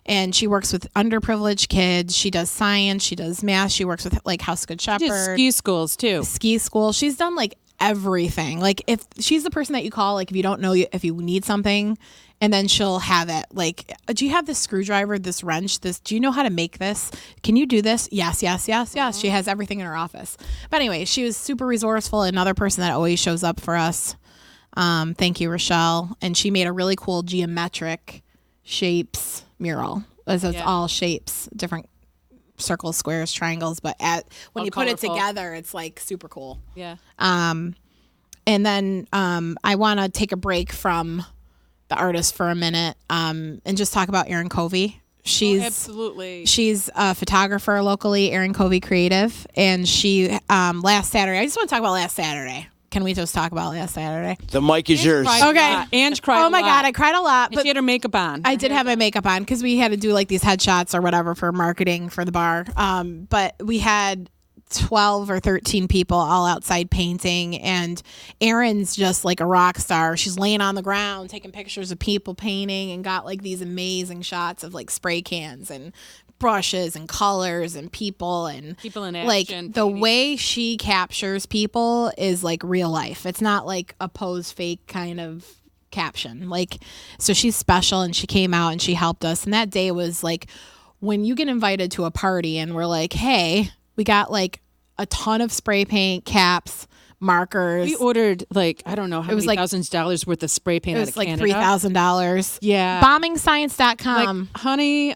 And she works with underprivileged kids. She does science. She does math. She works with like House Good Shepherd. She does ski schools too. Ski school. She's done like everything. Like if she's the person that you call, like if you don't know if you need something, and then she'll have it. Like, do you have this screwdriver, this wrench, this? Do you know how to make this? Can you do this? Yes, yes, yes, yes. She has everything in her office. But anyway, she was super resourceful. Another person that always shows up for us. Thank you, Rochelle. And she made a really cool geometric shapes mural. It's all shapes, different circles, squares, triangles. But when you put it together, it's like super cool. Yeah. And then I want to take a break from the artist for a minute and just talk about Erin Covey. Absolutely. She's a photographer locally, Erin Covey Creative. And she, last Saturday, I just want to talk about last Saturday. Can we just talk about last Saturday? The mic is yours. Okay. Ange cried Oh my God, I cried a lot. But she had her makeup on. I did have my makeup on because we had to do like these headshots or whatever for marketing for the bar. But we had 12 or 13 people all outside painting, and Erin's just like a rock star. She's laying on the ground taking pictures of people painting and got like these amazing shots of like spray cans and brushes and colors and people in action, like the way she captures people is like real life. It's not like a pose fake kind of caption. Like, so she's special, and she came out and she helped us. And that day was like when you get invited to a party and we're like, hey, we got like a ton of spray paint, caps, markers. We ordered like, I don't know how It was many like- thousands of dollars worth of spray paint It out was of like Canada. $3,000. Yeah. Bombingscience.com. Like, honey,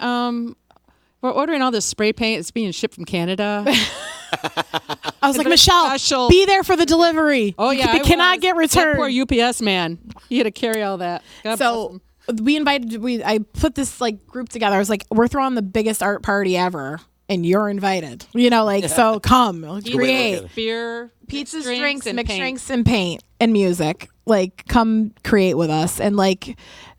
we're ordering all this spray paint. It's being shipped from Canada. I was like, Michelle, special. be there for the delivery. Oh, yeah. It cannot get That returned. poor UPS man. He had to carry all that. God bless So him. I put this like group together. I was like, we're throwing the biggest art party ever, and you're invited. You know, like, so come, create. Beer, Pizzas, drinks, drinks, and mixed paint. drinks, and paint and music. Like, come create with us. And like,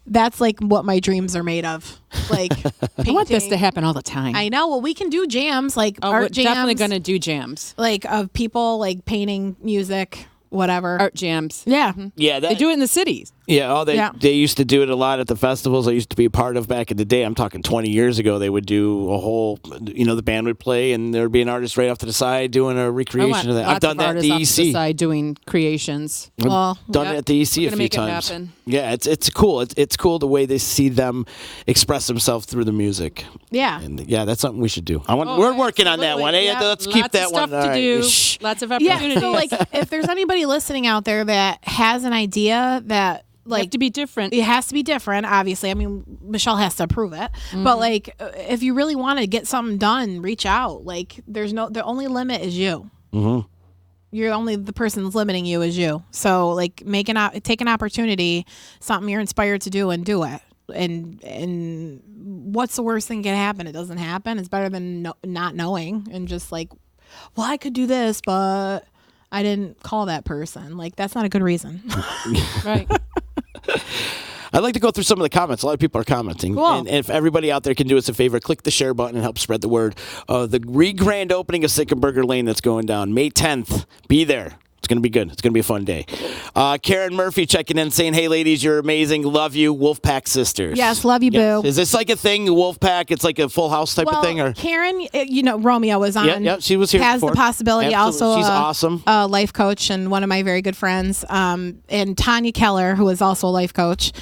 that's like what my dreams are made of. Like, I want this to painting. happen all the time. I know. Well, we can do jams, like Oh, we're art jams. definitely going to do jams. Like, of people like painting, music, whatever. Art jams. Yeah. Yeah, They do it in the cities. Yeah, Yeah. they used to do it a lot at the festivals I used to be a part of back in the day. I'm talking 20 years ago. They would do a whole, the band would play, and there would be an artist right off to the side doing a recreation of that. I've done that at the off to the EC. side doing creations. Well, Done Yep. it at the EC We're a gonna few make it times. happen. Yeah, it's cool. It's cool the way they see them express themselves through the music. yeah. And yeah, that's something we should do. Oh, we're working on that one. Hey, Absolutely. let's Yep. keep Lots that of one. stuff All to right. do. Shh. Lots of Yeah. opportunities. So, like, if there's anybody listening out there that has an idea that, You have like, to be different. it has to be different, obviously. I mean, Michelle has to approve it. But like, if you really want to get something done, reach out. Like, the only limit is you. Mm-hmm. You're only the person that's limiting you is you. So like, take an opportunity, something you're inspired to do, and do it. And what's the worst thing can happen? It doesn't happen. It's better than not knowing and just like, well, I could do this, but I didn't call that person. Like, that's not a good reason. Right. I'd like to go through some of the comments. A lot of people are commenting. Cool. And if everybody out there can do us a favor, click the share button and help spread the word. The re-grand opening of Sickenberger Lane that's going down May 10th. Be there. It's going to be good. It's going to be a fun day. Karen Murphy checking in saying, hey, ladies, you're amazing. Love you. Wolfpack Sisters. Yes, love you, boo. Is this like a thing, Wolfpack? It's like a Full House type of thing? Or Karen, Romeo was on. Yeah, she was here Has before. the possibility. Absolutely. Also, She's awesome. A life coach and one of my very good friends. And Tanya Keller, who is also a life coach.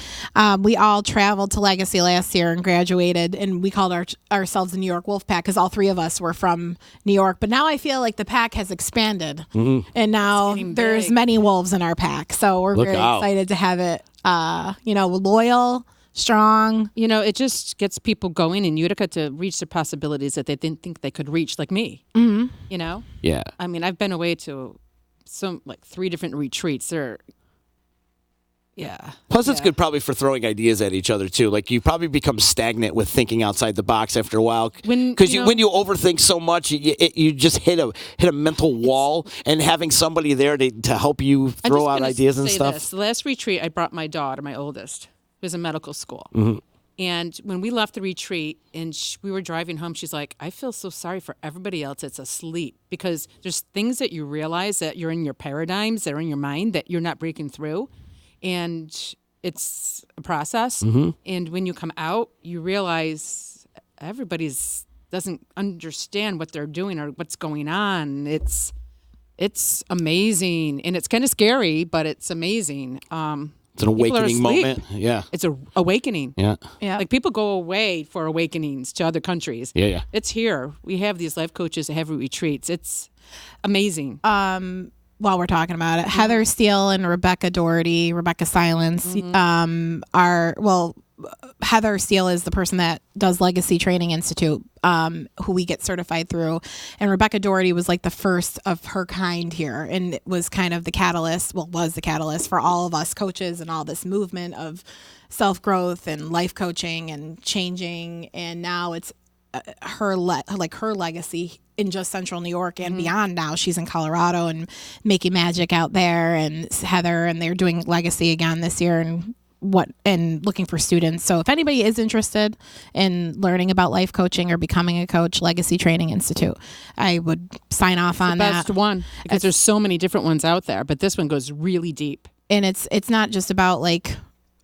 We all traveled to Legacy last year and graduated, and we called ourselves the New York Wolfpack because all three of us were from New York. But now I feel like the pack has expanded, and now there's big. many wolves in our pack. So we're Look very out. excited to have it. Loyal, strong. It just gets people going in Utica to reach the possibilities that they didn't think they could reach, like me. Mm-hmm. Yeah. I mean, I've been away to 3 different retreats. Yeah. Plus, it's good probably for throwing ideas at each other too. Like you probably become stagnant with thinking outside the box after a while, because when you overthink so much, you just hit a mental wall. And having somebody there to help you throw out ideas and stuff. This. The last retreat, I brought my daughter, my oldest, who was in medical school. Mm-hmm. And when we left the retreat and we were driving home, she's like, I feel so sorry for everybody else that's asleep, because there's things that you realize that you're in your paradigms, that are in your mind that you're not breaking through. And it's a process. Mm-hmm. And when you come out, you realize everybody doesn't understand what they're doing or what's going on. It's amazing. And it's kind of scary, but it's amazing. It's an awakening moment. Yeah. It's an awakening. Yeah. Yeah. Like people go away for awakenings to other countries. Yeah. It's here. We have these life coaches that have retreats. It's amazing. While we're talking about it, Heather Steele and Rebecca Silence Heather Steele is the person that does Legacy Training Institute, who we get certified through. And Rebecca Doherty was like the first of her kind here. And it was kind of the catalyst for all of us coaches and all this movement of self-growth and life coaching and changing. And now it's her legacy in just central New York and beyond. Now she's in Colorado and making magic out there, and Heather, and they're doing Legacy again this year and looking for students. So if anybody is interested in learning about life coaching or becoming a coach, Legacy Training Institute, I would sign off on that. Best one, because there's so many different ones out there, but this one goes really deep. And it's not just about like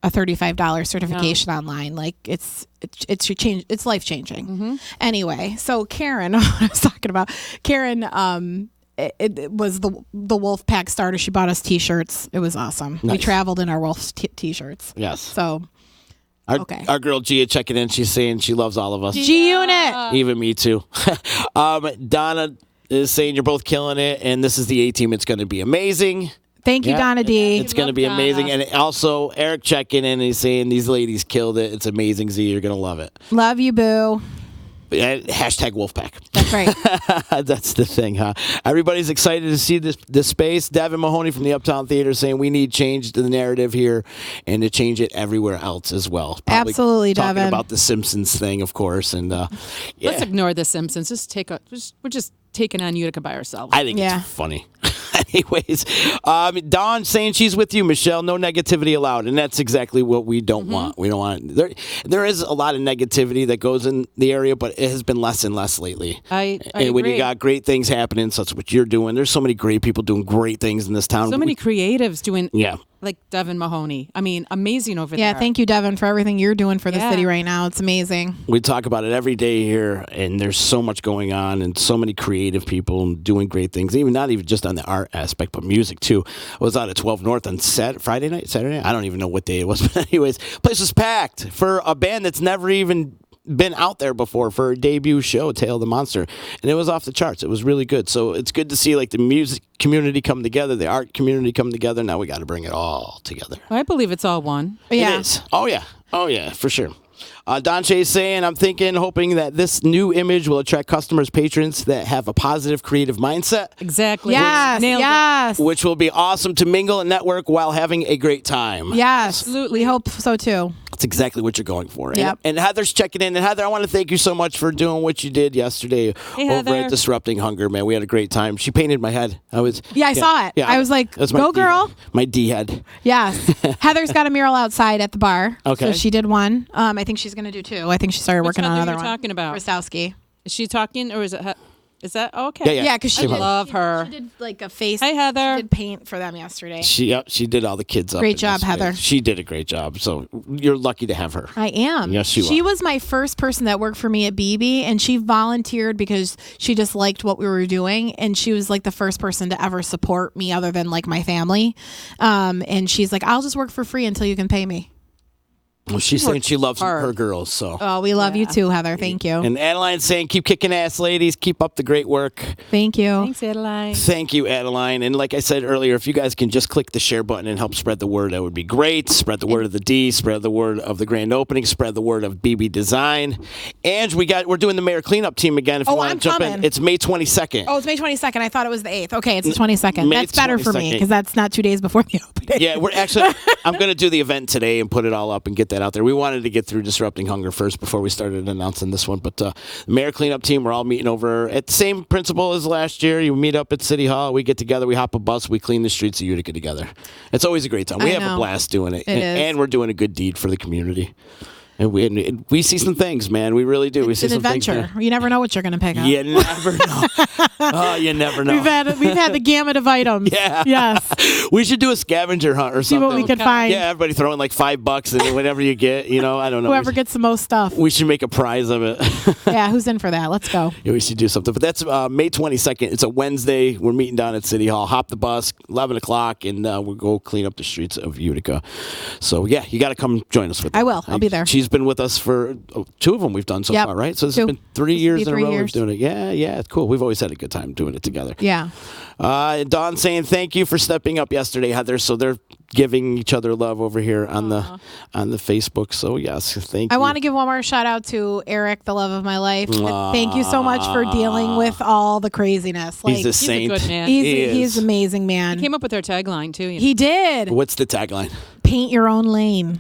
a $35 certification online. Like it's life changing. Anyway, so Karen, I was talking about Karen. It was the Wolfpack starter. She bought us T-shirts. It was awesome. Nice. We traveled in our Wolf T-shirts. Yes. So okay. Our girl Gia checking in. She's saying she loves all of us. G-Unit. Even me too. Donna is saying you're both killing it, and this is the A-team. It's going to be amazing. Thank you, Donna D. It's going to be amazing. And also, Eric checking in and he's saying these ladies killed it. It's amazing, Z. You're going to love it. Love you, boo. Hashtag Wolfpack. That's right. That's the thing, huh? Everybody's excited to see this space. Devin Mahoney from the Uptown Theater saying we need change to the narrative here and to change it everywhere else as well. Probably absolutely, talking Devin. About the Simpsons thing, of course. And let's ignore the Simpsons. We're just taking on Utica by ourselves. I think it's funny. Anyways, Dawn saying she's with you, Michelle. No negativity allowed, and that's exactly what we don't want. We don't want there is a lot of negativity that goes in the area, but it has been less and less lately. I and when agree. you got great things happening, such as what you're doing, there's so many great people doing great things in this town. So many creatives doing. Yeah. Like Devin Mahoney. I mean, amazing over there. Yeah, thank you, Devin, for everything you're doing for the city right now. It's amazing. We talk about it every day here, and there's so much going on and so many creative people doing great things, not even just on the art aspect, but music too. I was out at 12 North on Saturday night? I don't even know what day it was, but anyways, place was packed for a band that's never even been out there before for a debut show, Tail of the Monster, and it was off the charts. It was really good. So it's good to see like the music community come together, the art community come together. Now we got to bring it all together. I believe it's all one. Yeah. It is. Oh yeah, for sure. Don Shea saying, I'm hoping that this new image will attract customers, patrons that have a positive, creative mindset. Exactly. Yes. Which will be awesome to mingle and network while having a great time. Yes. Absolutely. We hope so too. That's exactly what you're going for. Yep. And Heather's checking in. And Heather, I want to thank you so much for doing what you did yesterday over Heather. at Disrupting Hunger, man. We had a great time. She painted my head. I saw it. Yeah, I was like, that's go girl. My D head. Yes. Heather's got a mural outside at the bar. Okay. So she did one. I think she's going to do two. I think she started working on another one. Talking about Rostowski. Is she talking, or is it? Is that okay? Yeah. Yeah, because I love her. She did like a face. Hi, Heather. She did paint for them yesterday. She did all the kids up. Great job, Heather. She did a great job. So you're lucky to have her. I am. Yes, you are. She was my first person that worked for me at BB, and she volunteered because she just liked what we were doing, and she was like the first person to ever support me other than like my family. And she's like, I'll just work for free until you can pay me. Well, she's saying she loves hard. her girls, so. Oh, we love you too, Heather. Thank you. And Adeline's saying, keep kicking ass, ladies. Keep up the great work. Thank you. Thanks, Adeline. Thank you, Adeline. And like I said earlier, if you guys can just click the share button and help spread the word, that would be great. Spread the word of the D, spread the word of the grand opening, spread the word of BB Design. And we're doing the mayor cleanup team again. If you want to jump in, it's May 22nd. Oh, it's May 22nd. I thought it was the 8th. Okay, it's the 22nd. May That's better for me 22nd. because that's not 2 days before the opening. Yeah, we're actually. I'm going to do the event today and put it all up and get that out there. We wanted to get through Disrupting Hunger first before we started announcing this one. But the mayor cleanup team, we're all meeting over at the same principle as last year. You meet up at City Hall. We get together. We hop a bus. We clean the streets of Utica together. It's always a great time. We have a blast doing it. And we're doing a good deed for the community. And we see some things, man. We really do. We see It's an some adventure. things. You never know what you're going to pick up. You never know. Oh, you never know. We've had the gamut of items. Yeah. Yes. We should do a scavenger hunt or See something. what we can find. Yeah, everybody throwing like $5 and whatever you get. I don't know. Whoever gets the most stuff. We should make a prize of it. Yeah, who's in for that? Let's go. Yeah, we should do something. But that's May 22nd. It's a Wednesday. We're meeting down at City Hall. Hop the bus, 11 o'clock, and we'll go clean up the streets of Utica. So, yeah, you got to come join us with that. I will. I'll be there. She's been with us for 2 of them we've done so far, right? So this has been 3 years in a row we've doing it. Yeah, it's cool. We've always had a good time doing it together. Yeah. Dawn saying thank you for stepping up yesterday, Heather. So they're giving each other love over here on the Facebook. So yes, thank you. I want to give one more shout out to Eric, the love of my life. Thank you so much for dealing with all the craziness. He's a saint. He's a good man. He's an amazing man. He came up with our tagline too. He did. What's the tagline? Paint your own lane.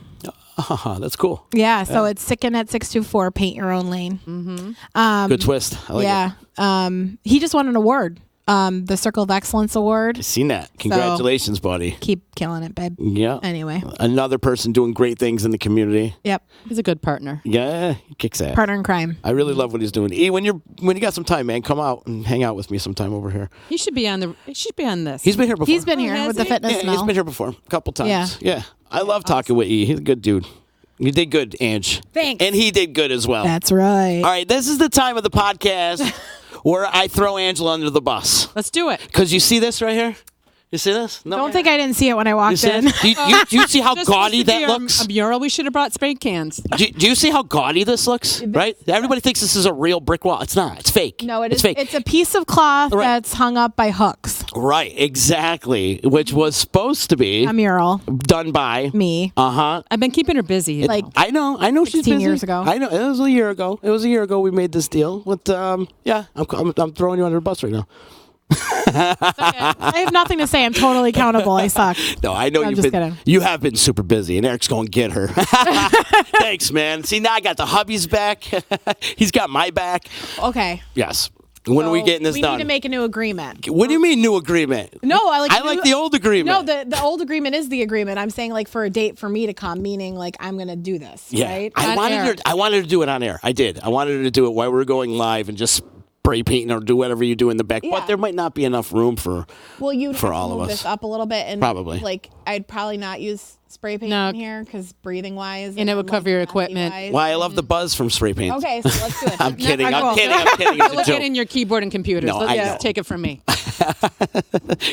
That's cool. Yeah, so it's Sicken at 624. Paint your own lane. Mm-hmm. Good twist. I like it. He just won an award. The Circle of Excellence Award. I've seen that. Congratulations, buddy. Keep killing it, babe. Yeah. Anyway. Another person doing great things in the community. Yep. He's a good partner. Yeah, he kicks ass. Partner in crime. I really love what he's doing. E, when you got some time, man, come out and hang out with me sometime over here. He should be on this. He's been here before. He's been here with the fitness Yeah, mill. he's been here before a couple times. Yeah. Yeah. I love talking with E. He's a good dude. You did good, Ange. Thanks. And he did good as well. That's right. All right, this is the time of the podcast where I throw Angela under the bus. Let's do it. Because you see this right here? You see this? No. Don't think I didn't see it when I You walked see in. it? Do you see how This gaudy used to be that our- looks? A mural. We should have brought spray cans. Do you see how gaudy this looks? Right? Everybody thinks this is a real brick wall. It's not. It's fake. No, it's is. fake. It's a piece of cloth Right. that's hung up by hooks. Right, exactly. Which was supposed to be A mural. done by Me. Uh-huh. I've been keeping her busy. Like I know she's 16 busy. years ago. I know it was a year ago. We made this deal. But yeah, I'm throwing you under the bus right now. I have nothing to say. I'm totally accountable. I suck. No, I know I'm you've just been. kidding. You have been super busy, and Eric's going to get her. Thanks, man. See, now I got the hubby's back. He's got my back. Okay. Yes. When are we getting this we done? need to make a new agreement. What do you mean new agreement? No, I like the old agreement. No, the old agreement is the agreement. I'm saying like for a date for me to come, meaning like I'm gonna do this. Yeah, Right? I wanted her to do it on air. I did. I wanted her to do it while we were going live and just spray painting or do whatever you do in the back. Yeah. But there might not be enough room for. Well, you'd for have all to of move us. this up a little bit, and Probably. like I'd probably not use spray paint No. in here because breathing wise, And it would cover your equipment. Why I love the buzz from spray paint. Okay, so let's do it. I'm kidding. Cool. I'm kidding. It's a Look joke. at in your keyboard and computers. No, I know. Just take it from me.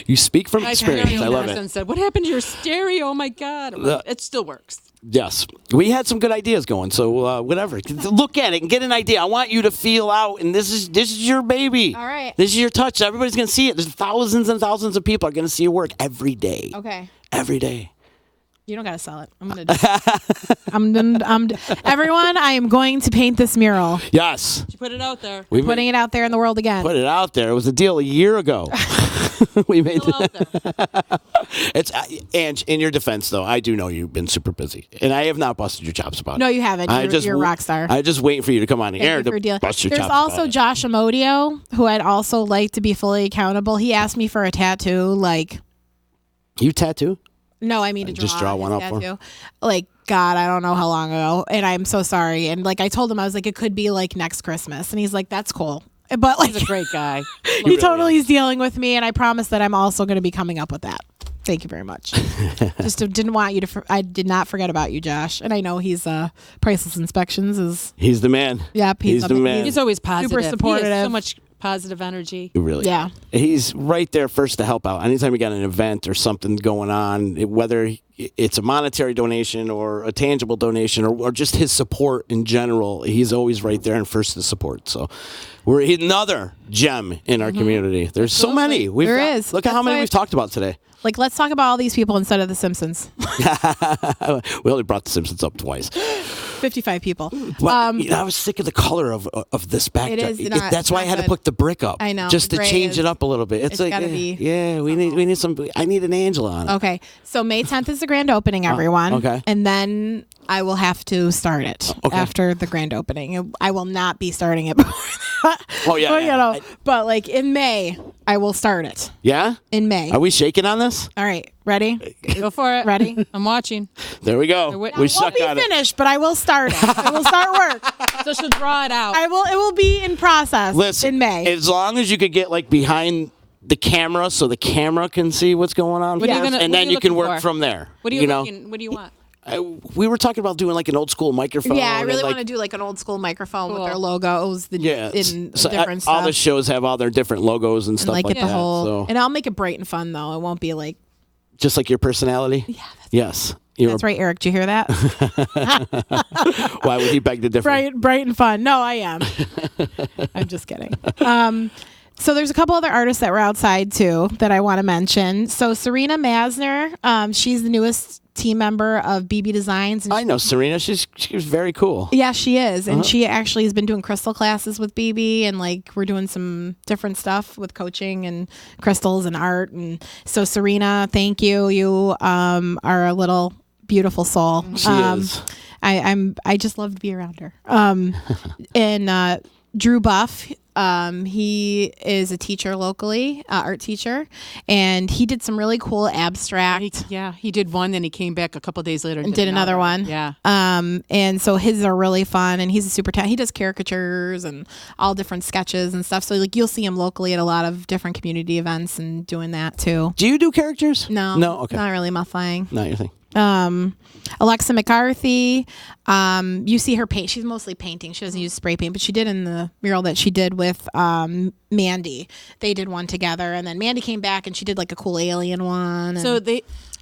You speak from My experience. I love person it. said, "What happened to your stereo? Oh my God!" I'm like, it still works. Yes, we had some good ideas going. So whatever, look at it and get an idea. I want you to feel out, and this is your baby. All right. This is your touch. Everybody's gonna see it. There's thousands and thousands of people are gonna see your work every day. Okay. Every day. You don't gotta sell it. I'm gonna. Everyone, I am going to paint this mural. Yes. You put it out there. We Putting it out there in the world again. put it out there. It was a deal a year ago. We made Still out there. it's Ange. In your defense, though, I do know you've been super busy, and I have not busted your chops about it. No, you haven't. You're a rock star. I just waiting for you to come on the air Thank you for to dealing. bust your There's chops also about it. Josh Amodio, who I'd also like to be fully accountable. He asked me for a tattoo, like. You tattoo? No, I mean to draw. Just draw one his up for tattoo. Like, God, I don't know how long ago. And I'm so sorry. And like I told him, I was like, it could be like next Christmas. And he's like, that's cool. But like He's a great guy. he totally is dealing with me, and I promise that I'm also going to be coming up with that. Thank you very much. Just didn't want you to. I did not forget about you, Josh. And I know he's Priceless Inspections is. He's the man. Yep, He's the man. He's always positive. Super supportive. He has so much positive energy. Really. Yeah. He's right there first to help out. Anytime we got an event or something going on, whether it's a monetary donation or a tangible donation or just his support in general, he's always right there and first to support. So we're another gem in our community. There's so many. There is. Look at how That's many why we've talked about today. Like, let's talk about all these people instead of The Simpsons. We only brought The Simpsons up twice. 55 people. But, I was sick of the color of this backdrop. It is not- that's why I had to good. put the brick up. I know, just the to gray change is- it up a little bit. It's like, gotta be- we need some. I need an Angela on it. Okay. So May 10th is the grand opening, everyone. okay. And then I will have to start it Okay. after the grand opening. I will not be starting it before that. Oh, yeah, But, yeah. but like in May, I will start it. Yeah. In May. Are we shaking on this? All right. Ready? Go for it. Ready? I'm watching. There we go. Now, We Won't suck be on it. finished, but I will start it. I will start work. So she'll draw it out. It will be in process Listen, in May. as long as you could get like behind the camera so the camera can see what's going on, What are you first, gonna- and what are then you you can looking work for? from there. What do you know? looking? What do you want? We were talking about doing like an old school microphone. Yeah, I really and, like, want to do like an old school microphone with Cool. their logos, Yeah, in so different all stuff. the shows have all their different logos and and stuff like like get that. the whole, So and I'll make it bright and fun though. It won't be like, just like your personality. Yeah. Yes. You're that's right, Eric. Did you hear that? Why would he beg to differ? bright and fun. No, I am. I'm just kidding. So there's a couple other artists that were outside too that I want to mention. So Serena Masner, she's the newest team member of BB Designs. And I know Serena. She's very cool. yeah, she is. And she actually has been doing crystal classes with BB, and like we're doing some different stuff with coaching and crystals and art. And so Serena, thank you. You are a little beautiful soul. She is. I just love to be around her. And Drew Buff, he is a teacher locally, art teacher, and he did some really cool abstract. He did one, then he came back a couple days later And did another one. Yeah. And so his are really fun, and he's a super talent. He does caricatures and all different sketches and stuff. So like you'll see him locally at a lot of different community events and doing that too. Do you do characters? No, Okay. not really my thing. Not your thing. Alexa McCarthy, you see her paint. She's mostly painting. She doesn't use spray paint, but she did in the mural that she did with Mandy. They did one together, and then Mandy came back and she did like a cool alien one. And So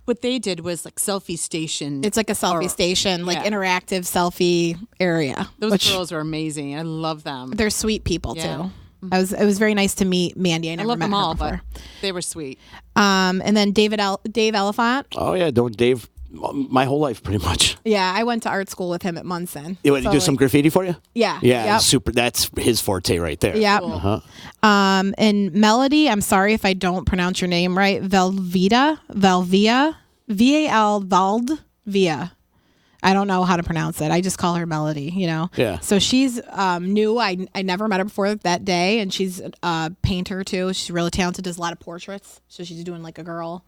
what they did was like selfie station. it's like a selfie station, like yeah. interactive selfie area. Those which girls are amazing. I love them. they're sweet people Yeah. too. It was very nice to meet Mandy. I I never love met them her all, before. but they were sweet. And then Dave Elephant. Oh yeah, Dave. My whole life, pretty much. Yeah, I went to art school with him at Munson. You want to do some graffiti for you? Yeah. Yeah, Yep. super. That's his forte right there. Yep. Uh-huh. And Melody, I'm sorry if I don't pronounce your name right. Valvia, Valdvia. I don't know how to pronounce it. I just call her Melody, Yeah. So she's new. I never met her before that day, and she's a painter too. She's really talented, does a lot of portraits. So she's doing like a girl.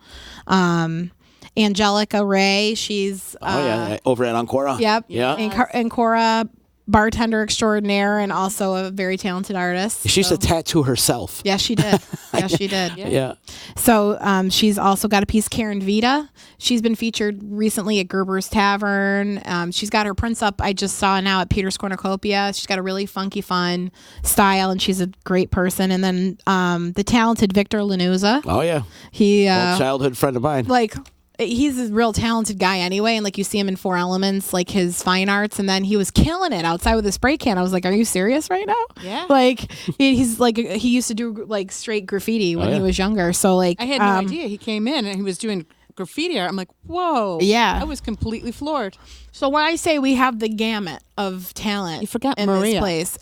Angelica Ray, she's over at Ancora. Yep. Yeah. Ancora bartender extraordinaire and also a very talented artist. She's a tattoo herself. Yes, she did. Yes, she did. Yeah. So she's also got a piece, Karen Vita. She's been featured recently at Gerber's Tavern. She's got her prints up, I just saw now at Peter's Cornucopia. She's got a really funky, fun style, and she's a great person. And then the talented Victor Lanuza. Oh yeah. He Old childhood friend of mine. like he's a real talented guy anyway, and like you see him in Four Elements, like his fine arts, and then he was killing it outside with a spray can. I was like, are you serious right now? Yeah. Like he's like, he used to do like straight graffiti when he was younger, so like I had no idea. He came in and he was doing graffiti art. I'm like, whoa. Yeah. I was completely floored. So when I say we have the gamut of talent, You forgot in Maria. this place,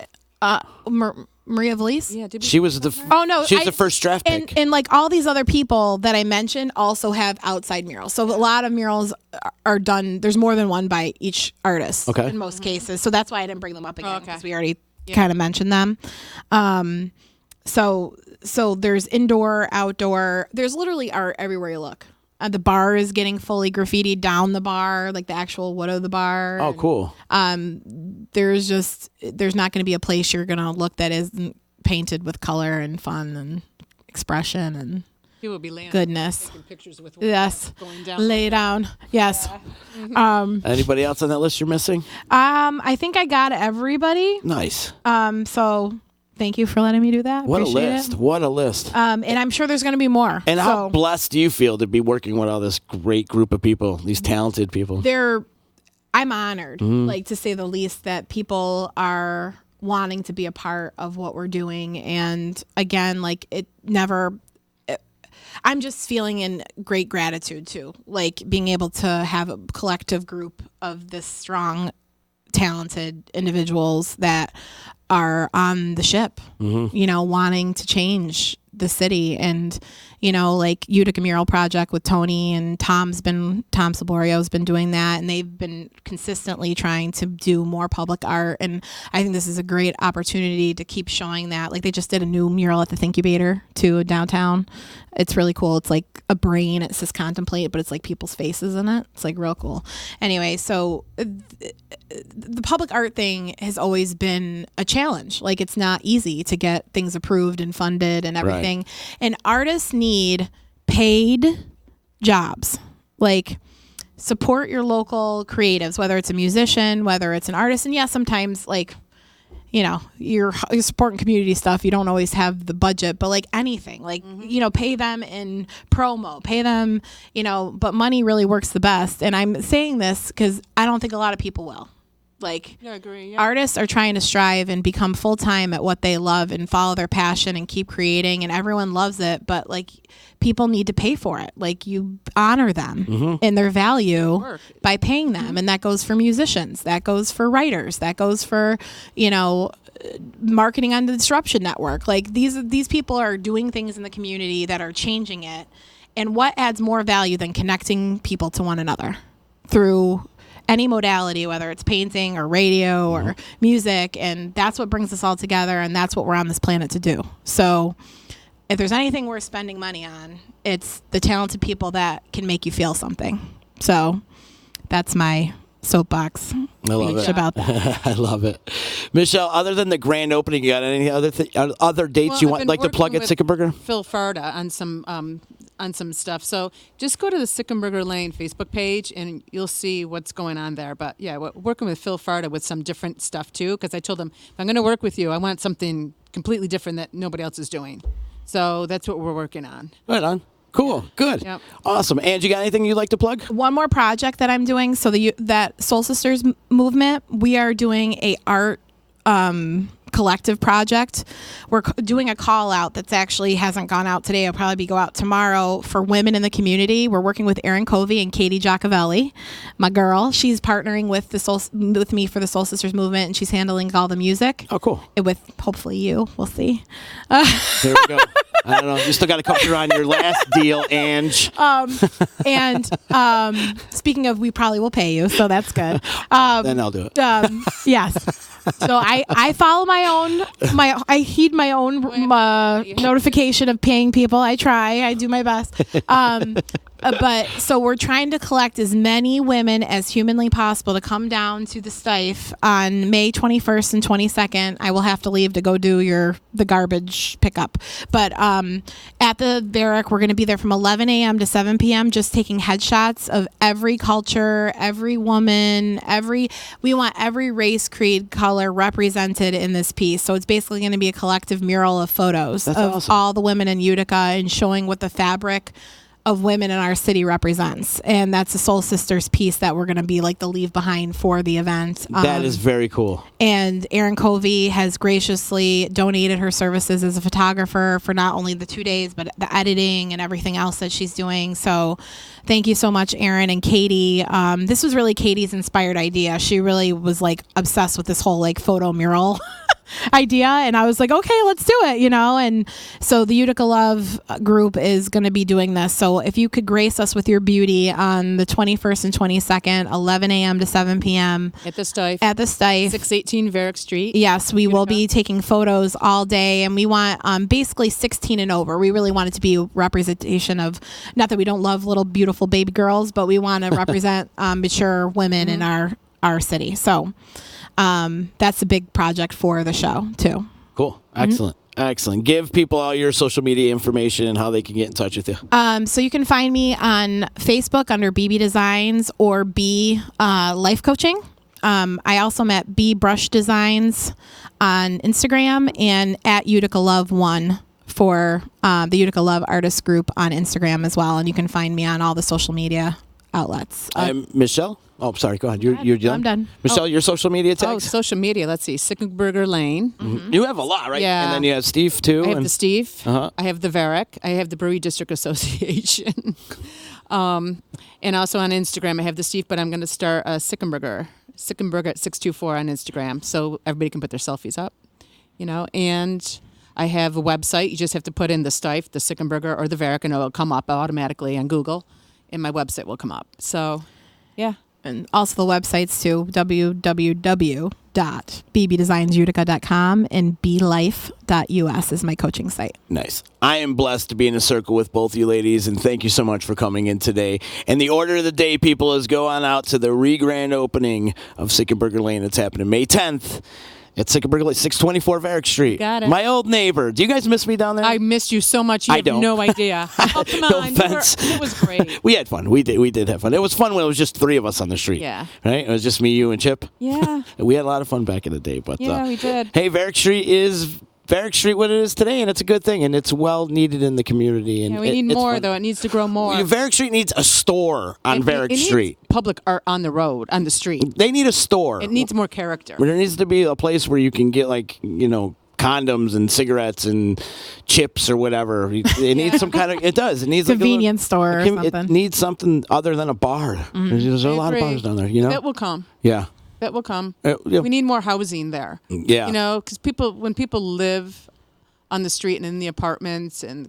Maria Valise. Yeah. Did we She was the. Oh no, She was the first draft pick. And like all these other people that I mentioned also have outside murals. So a lot of murals are done. There's more than one by each artist. Okay. In most cases, so that's why I didn't bring them up again okay. because we already kind of mentioned them. So there's indoor, outdoor. There's literally art everywhere you look. The bar is getting fully graffitied down the bar, like the actual wood of the bar. Oh, cool. There's not going to be a place you're going to look that isn't painted with color and fun and expression and He will be laying goodness. taking pictures with Yes. going down. Lay down. Yes. Anybody else on that list you're missing? I think I got everybody. Nice. So thank you for letting me do that. What a Appreciate list. it. What a list. And I'm sure there's going to be more. And how So blessed do you feel to be working with all this great group of people, these talented people? I'm honored, like to say the least, that people are wanting to be a part of what we're doing. And again, like I'm just feeling in great gratitude too, like being able to have a collective group of this strong, talented individuals that are on the ship, wanting to change the city. And, like Utica Mural Project with Tony and Tom Saborio's been doing that, and they've been consistently trying to do more public art. And I think this is a great opportunity to keep showing that. Like they just did a new mural at the Thinkubator too, downtown. It's really cool. It's like a brain. It says contemplate, but it's like people's faces in it. It's like real cool. Anyway, so the public art thing has always been a challenge. Like it's not easy to get things approved and funded and everything. Right. And artists need paid jobs. Like support your local creatives, whether it's a musician, whether it's an artist. And yeah, sometimes like, you're supporting community stuff. You don't always have the budget, but like anything, like, pay them in promo, pay them, but money really works the best. And I'm saying this because I don't think a lot of people will. Like I agree, yeah. Artists are trying to strive and become full-time at what they love and follow their passion and keep creating, and everyone loves it, but like people need to pay for it. Like you honor them and their value by paying them. And that goes for musicians, that goes for writers, that goes for, marketing on the Disruption Network. Like these people are doing things in the community that are changing it. And what adds more value than connecting people to one another through any modality, whether it's painting or radio or music. And that's what brings us all together. And that's what we're on this planet to do. So if there's anything worth spending money on, it's the talented people that can make you feel something. So that's my soapbox about that. I love it. Michelle, other than the grand opening, you got any other dates you want like to plug at Sickenberger? Phil Farda on some stuff. So just go to the Sickenberger Lane Facebook page and you'll see what's going on there. But yeah, we're working with Phil Farda with some different stuff too, because I told him, if I'm going to work with you, I want something completely different that nobody else is doing. So that's what we're working on. Right on. Cool. Good. Yep. Awesome. Angie, got anything you'd like to plug? One more project that I'm doing. So that Soul Sisters movement, we are doing a art collective project. We're doing a call out that's actually hasn't gone out today. It'll probably go out tomorrow for women in the community. We're working with Erin Covey and Katie Giacovelli, my girl. She's partnering with with me for the Soul Sisters movement, and she's handling all the music. Oh, cool. With hopefully you. We'll see. There we go. I don't know. You still got to come through on your last deal, Ange. And speaking of, we probably will pay you, so that's good. Then I'll do it. Yes. So I follow I heed my own notification of paying people. I do my best. But so we're trying to collect as many women as humanly possible to come down to the Stife on May 21st and 22nd. I will have to leave to go do the garbage pickup. But at the barrack, we're going to be there from 11 a.m. to 7 p.m. just taking headshots of every culture, every woman, we want every race, creed, color represented in this piece. So it's basically going to be a collective mural of photos of awesome. All the women in Utica and showing what the fabric of women in our city represents. And that's a Soul Sisters piece that we're going to be like the leave behind for the event. That is very cool. And Erin Covey has graciously donated her services as a photographer for not only the 2 days, but the editing and everything else that she's doing. So thank you so much, Erin and Katie. This was really Katie's inspired idea. She really was like obsessed with this whole like photo mural idea, and I was like, okay, let's do it, and so the Utica Love group is going to be doing this. So if you could grace us with your beauty on the 21st and 22nd, 11 a.m. to 7 p.m. at the Stife 618 Varick Street. Yes, we will be taking photos all day, and we want basically 16 and over. We really want it to be a representation of, not that we don't love little beautiful baby girls, but we want to represent mature women in our city. So that's a big project for the show too. Cool. Excellent. Excellent. Give people all your social media information and how they can get in touch with you. So you can find me on Facebook under BB Designs or B Life Coaching. I also met B Brush Designs on Instagram and at Utica Love 1 for the Utica Love Artist Group on Instagram as well. And you can find me on all the social media outlets. Michelle? Oh, sorry. Go ahead. You're done? I'm done. Michelle, your social media tags? Oh, social media. Let's see. Sickenberger Lane. Mm-hmm. You have a lot, right? Yeah. And then you have Steve, too. I have the Steve. Uh-huh. I have the Varick. I have the Brewery District Association. And also on Instagram, I have the Steve, but I'm going to start Sickenberger at 624 on Instagram, so everybody can put their selfies up, And I have a website. You just have to put in the Steve, the Sickenberger, or the Varick, and it'll come up automatically on Google, and my website will come up. So, yeah. And also the websites too, www.bbdesignsutica.com and blife.us is my coaching site. Nice. I am blessed to be in a circle with both you ladies, and thank you so much for coming in today. And the order of the day, people, is go on out to the re-grand opening of Sickenberger Lane. It's happening May 10th. At Sickenberger Lane, 624 Varick Street. Got it. My old neighbor. Do you guys miss me down there? I missed you so much. You have no idea. Oh, come on. No offense. It was great. We had fun. We did have fun. It was fun when it was just three of us on the street. Yeah. Right? It was just me, you, and Chip. Yeah. We had a lot of fun back in the day. But Yeah, we did. Hey, Varick Street is what it is today, and it's a good thing, and it's well needed in the community. And Yeah, we need it's more, fun. though. It needs to grow more. Varick Street needs a store on Varick It Street. needs public art on the road, on the street. They need a store. It needs more character. There needs to be a place where you can get, condoms and cigarettes and chips or whatever. It needs some kind of. It does. It needs Convenience store or It something. needs something other than a bar. There's a lot of bars down there. That will come. Yeah. That will come. Yeah. We need more housing there. Yeah. Because when people live on the street and in the apartments and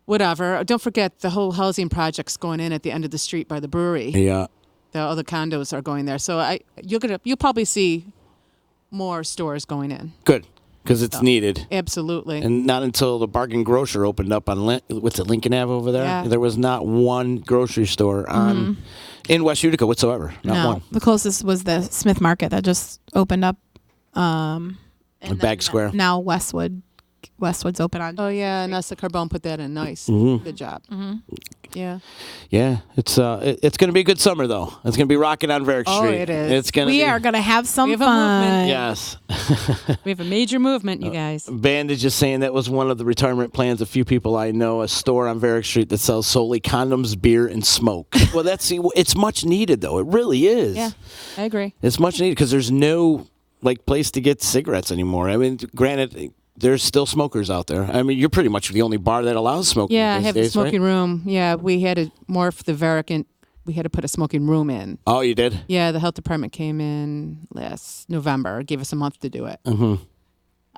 whatever, don't forget the whole housing project's going in at the end of the street by the brewery. Yeah. All the condos are going there. So you'll probably see more stores going in. Good. Because it's needed. Absolutely. And not until the Bargain Grocer opened up on Lincoln Ave over there. Yeah. There was not one grocery store in West Utica whatsoever. Not one. The closest was the Smith Market that just opened up. Bag Square. Now Westwood's open on. Oh yeah, Nessa Carbone put that in nice. Good job. Yeah. Yeah, it's going to be a good summer though. It's going to be rocking on Varick Street. Oh, it is. It's going to. We are going to have some We have a fun. movement. Yes. We have a major movement, you guys. Band is just saying that was one of the retirement plans of few people I know. A store on Varick Street that sells solely condoms, beer, and smoke. Well, it's much needed though. It really is. Yeah, I agree. It's much needed because there's no place to get cigarettes anymore. I mean, granted, there's still smokers out there. I mean, you're pretty much the only bar that allows smoking. Yeah, I these have days, the smoking right? room. Yeah, we had to morph the Varick and we had to put a smoking room in. Oh, you did? Yeah, the health department came in last November. Gave us a month to do it. Mm-hmm.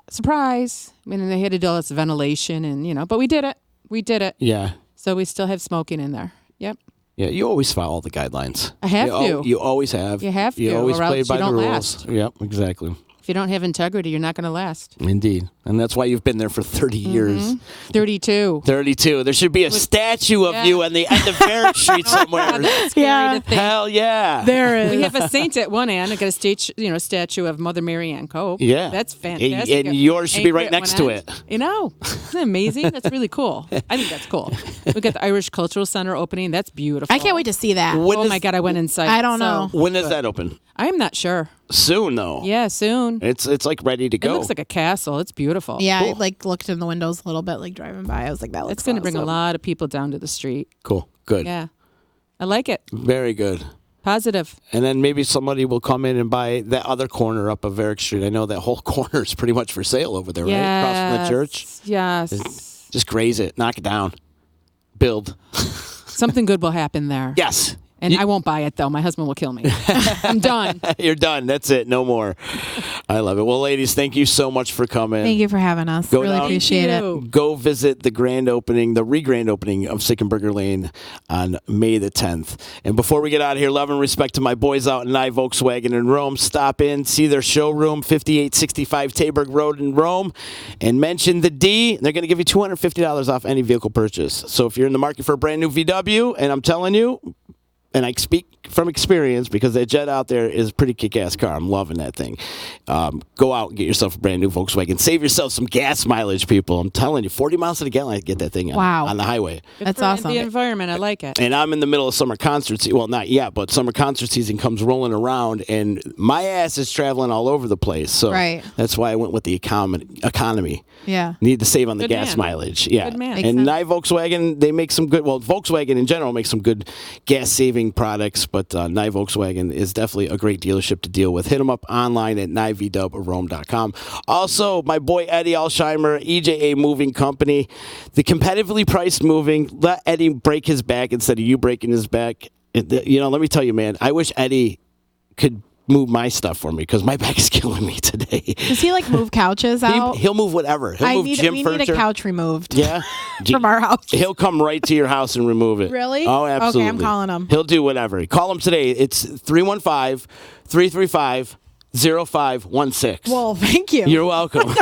Surprise! I mean, they had to do all this ventilation and but we did it. We did it. Yeah. So we still have smoking in there. Yep. Yeah, you always follow all the guidelines. I have to. You always have. You have You to, always or play else by you the don't rules. last. Yep, exactly. If you don't have integrity, you're not going to last. Indeed. And that's why you've been there for 30 years. 32. 32. There should be a statue of you on the end of Varick Street somewhere. That's scary Yeah. to think. Hell yeah. There is. We have a saint at one end. I got a statue of Mother Mary Ann Cope. Yeah. That's fantastic. And yours should be Anchor right at next one to end. it. You know, isn't that amazing? That's really cool. I think that's cool. We got the Irish Cultural Center opening. That's beautiful. I can't wait to see that. When Oh is- my God, I went inside. I don't know. When does that open? I'm not sure. Soon, though. Yeah, soon. It's like ready to It go. looks like a castle. It's beautiful. Yeah, Cool. I looked in the windows a little bit, driving by. I was like, that looks It's going to bring a awesome. lot of people down to the street. Cool. Good. Yeah. I like it. Very good. Positive. And then maybe somebody will come in and buy that other corner up of Varick Street. I know that whole corner is pretty much for sale over there, right? Across from the church. Yes. Just graze it. Knock it down. Build. Something good will happen there. Yes. And I won't buy it, though. My husband will kill me. I'm done. You're done. That's it. No more. I love it. Well, ladies, thank you so much for coming. Thank you for having us. Go really down. appreciate Thank it. you. Go visit the re-grand opening of Sickenberger Lane on May the 10th. And before we get out of here, love and respect to my boys out in Nye Volkswagen in Rome. Stop in, see their showroom, 5865 Taberg Road in Rome, and mention the D. They're going to give you $250 off any vehicle purchase. So if you're in the market for a brand new VW, and I'm telling you, and I speak from experience, because that Jet out there is a pretty kick-ass car. I'm loving that thing. Go out and get yourself a brand new Volkswagen. Save yourself some gas mileage, people. I'm telling you, 40 miles to the gallon, I get that thing on the highway. That's awesome. The environment, I like it. And I'm in the middle of summer concert season. Well, not yet, but summer concert season comes rolling around, and my ass is traveling all over the place. So that's why I went with the economy. Yeah. Need to save on the Good gas man. mileage. Yeah. Good man. And Nye Volkswagen, they make some good, Volkswagen in general makes some good gas-saving products, but Nye Volkswagen is definitely a great dealership to deal with. Hit them up online at nyvdub.rome.com. Also, my boy Eddie Alsheimer, EJA Moving Company, the competitively priced moving. Let Eddie break his back instead of you breaking his back. Let me tell you, man, I wish Eddie could move my stuff for me, because my back is killing me today. Does he move couches out? He'll move whatever. He'll move gym furniture. We need a couch removed. Yeah. From our house. He'll come right to your house and remove it. Really? Oh, absolutely. Okay, I'm calling him. He'll do whatever. Call him today. It's 315-335-0516. Well, thank you. You're welcome.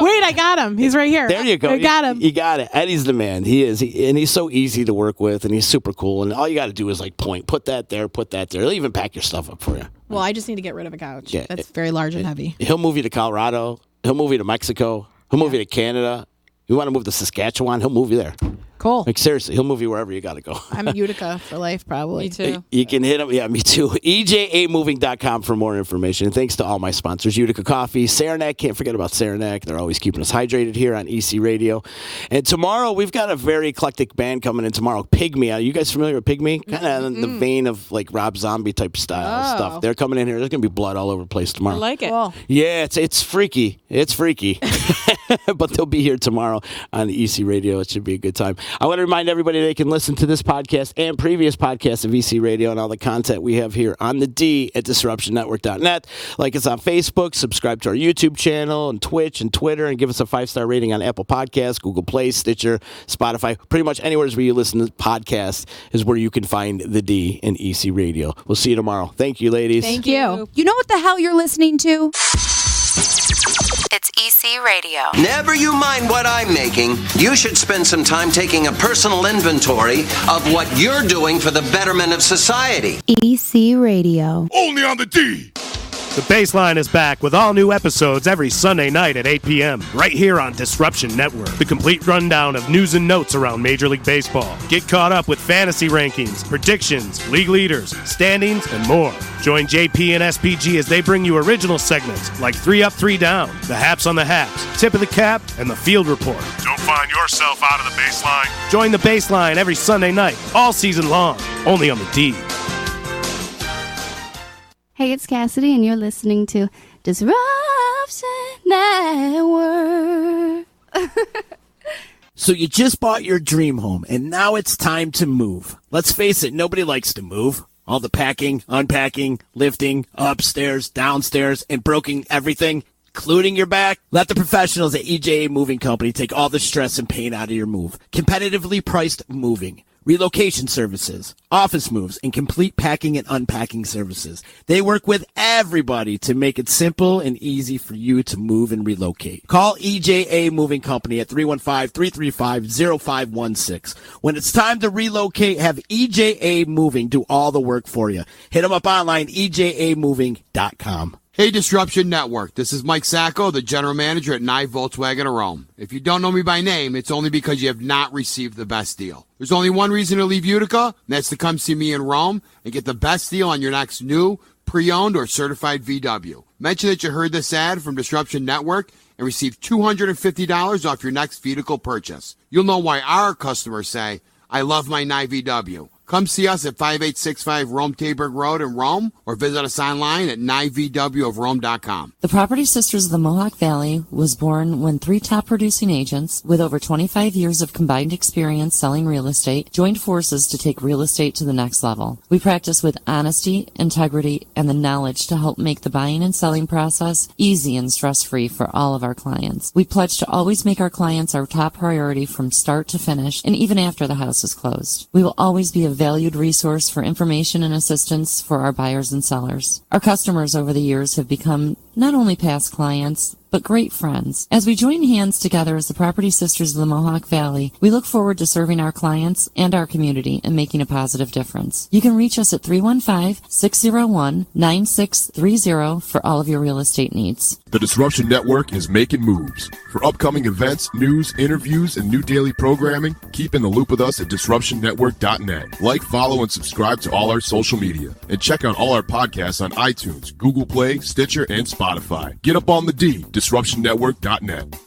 Wait, I got him. He's right here. There you go. I got him. You got it. Eddie's the man. He is. And he's so easy to work with, and he's super cool. And all you got to do is point. Put that there. Put that there. He'll even pack your stuff up for you. Well, I just need to get rid of a couch. Yeah. That's very large and heavy. He'll move you to Colorado. He'll move you to Mexico. He'll move you to Canada. You want to move to Saskatchewan? He'll move you there. Cool. Seriously, he'll move you wherever you got to go. I'm Utica for life, probably. Me too. You can hit him. Yeah, me too. EJAmoving.com for more information. And thanks to all my sponsors, Utica Coffee, Saranac. Can't forget about Saranac. They're always keeping us hydrated here on EC Radio. And tomorrow, we've got a very eclectic band coming in tomorrow. Pygmy. Are you guys familiar with Pygmy? Kind of in the vein of Rob Zombie type style stuff. They're coming in here. There's going to be blood all over the place tomorrow. I like it. Cool. Yeah, it's freaky. It's freaky. But they'll be here tomorrow on EC Radio. It should be a good time. I want to remind everybody they can listen to this podcast and previous podcasts of EC Radio and all the content we have here on the D at DisruptionNetwork.net. Like us on Facebook, subscribe to our YouTube channel and Twitch and Twitter, and give us a 5-star rating on Apple Podcasts, Google Play, Stitcher, Spotify. Pretty much anywhere where you listen to podcasts is where you can find the D in EC Radio. We'll see you tomorrow. Thank you, ladies. Thank you. You know what the hell you're listening to? It's EC Radio. Never you mind what I'm making. You should spend some time taking a personal inventory of what you're doing for the betterment of society. EC Radio. Only on the D. The Baseline is back with all new episodes every Sunday night at 8 p.m. right here on Disruption Network. The complete rundown of news and notes around Major League Baseball. Get caught up with fantasy rankings, predictions, league leaders, standings, and more. Join JP and SPG as they bring you original segments like 3 Up, 3 Down, the Haps on the Haps, Tip of the Cap, and the Field Report. Don't find yourself out of the baseline. Join the Baseline every Sunday night, all season long, only on the D. Hey, it's Cassidy, and you're listening to Disruption Network. So you just bought your dream home, and now it's time to move. Let's face it, nobody likes to move. All the packing, unpacking, lifting, upstairs, downstairs, and broken everything, including your back. Let the professionals at EJA Moving Company take all the stress and pain out of your move. Competitively priced moving, relocation services, office moves, and complete packing and unpacking services. They work with everybody to make it simple and easy for you to move and relocate. Call EJA Moving Company at 315-335-0516. When it's time to relocate, have EJA Moving do all the work for you. Hit them up online, ejamoving.com. Hey, Disruption Network. This is Mike Sacco, the general manager at Nye Volkswagen of Rome. If you don't know me by name, it's only because you have not received the best deal. There's only one reason to leave Utica, and that's to come see me in Rome and get the best deal on your next new, pre-owned, or certified VW. Mention that you heard this ad from Disruption Network and receive $250 off your next vehicle purchase. You'll know why our customers say, I love my Nye VW. Come see us at 5865 Rome Taberg Road in Rome, or visit us online at nyvwofrome.com. The Property Sisters of the Mohawk Valley was born when 3 top producing agents with over 25 years of combined experience selling real estate joined forces to take real estate to the next level. We practice with honesty, integrity, and the knowledge to help make the buying and selling process easy and stress-free for all of our clients. We pledge to always make our clients our top priority from start to finish and even after the house is closed. We will always be a valued resource for information and assistance for our buyers and sellers. Our customers over the years have become not only past clients, but great friends. As we join hands together as the Property Sisters of the Mohawk Valley, we look forward to serving our clients and our community and making a positive difference. You can reach us at 315-601-9630 for all of your real estate needs. The Disruption Network is making moves. For upcoming events, news, interviews, and new daily programming, keep in the loop with us at DisruptionNetwork.net. Like, follow, and subscribe to all our social media. And check out all our podcasts on iTunes, Google Play, Stitcher, and Spotify. Get up on the D, DisruptionNetwork.net.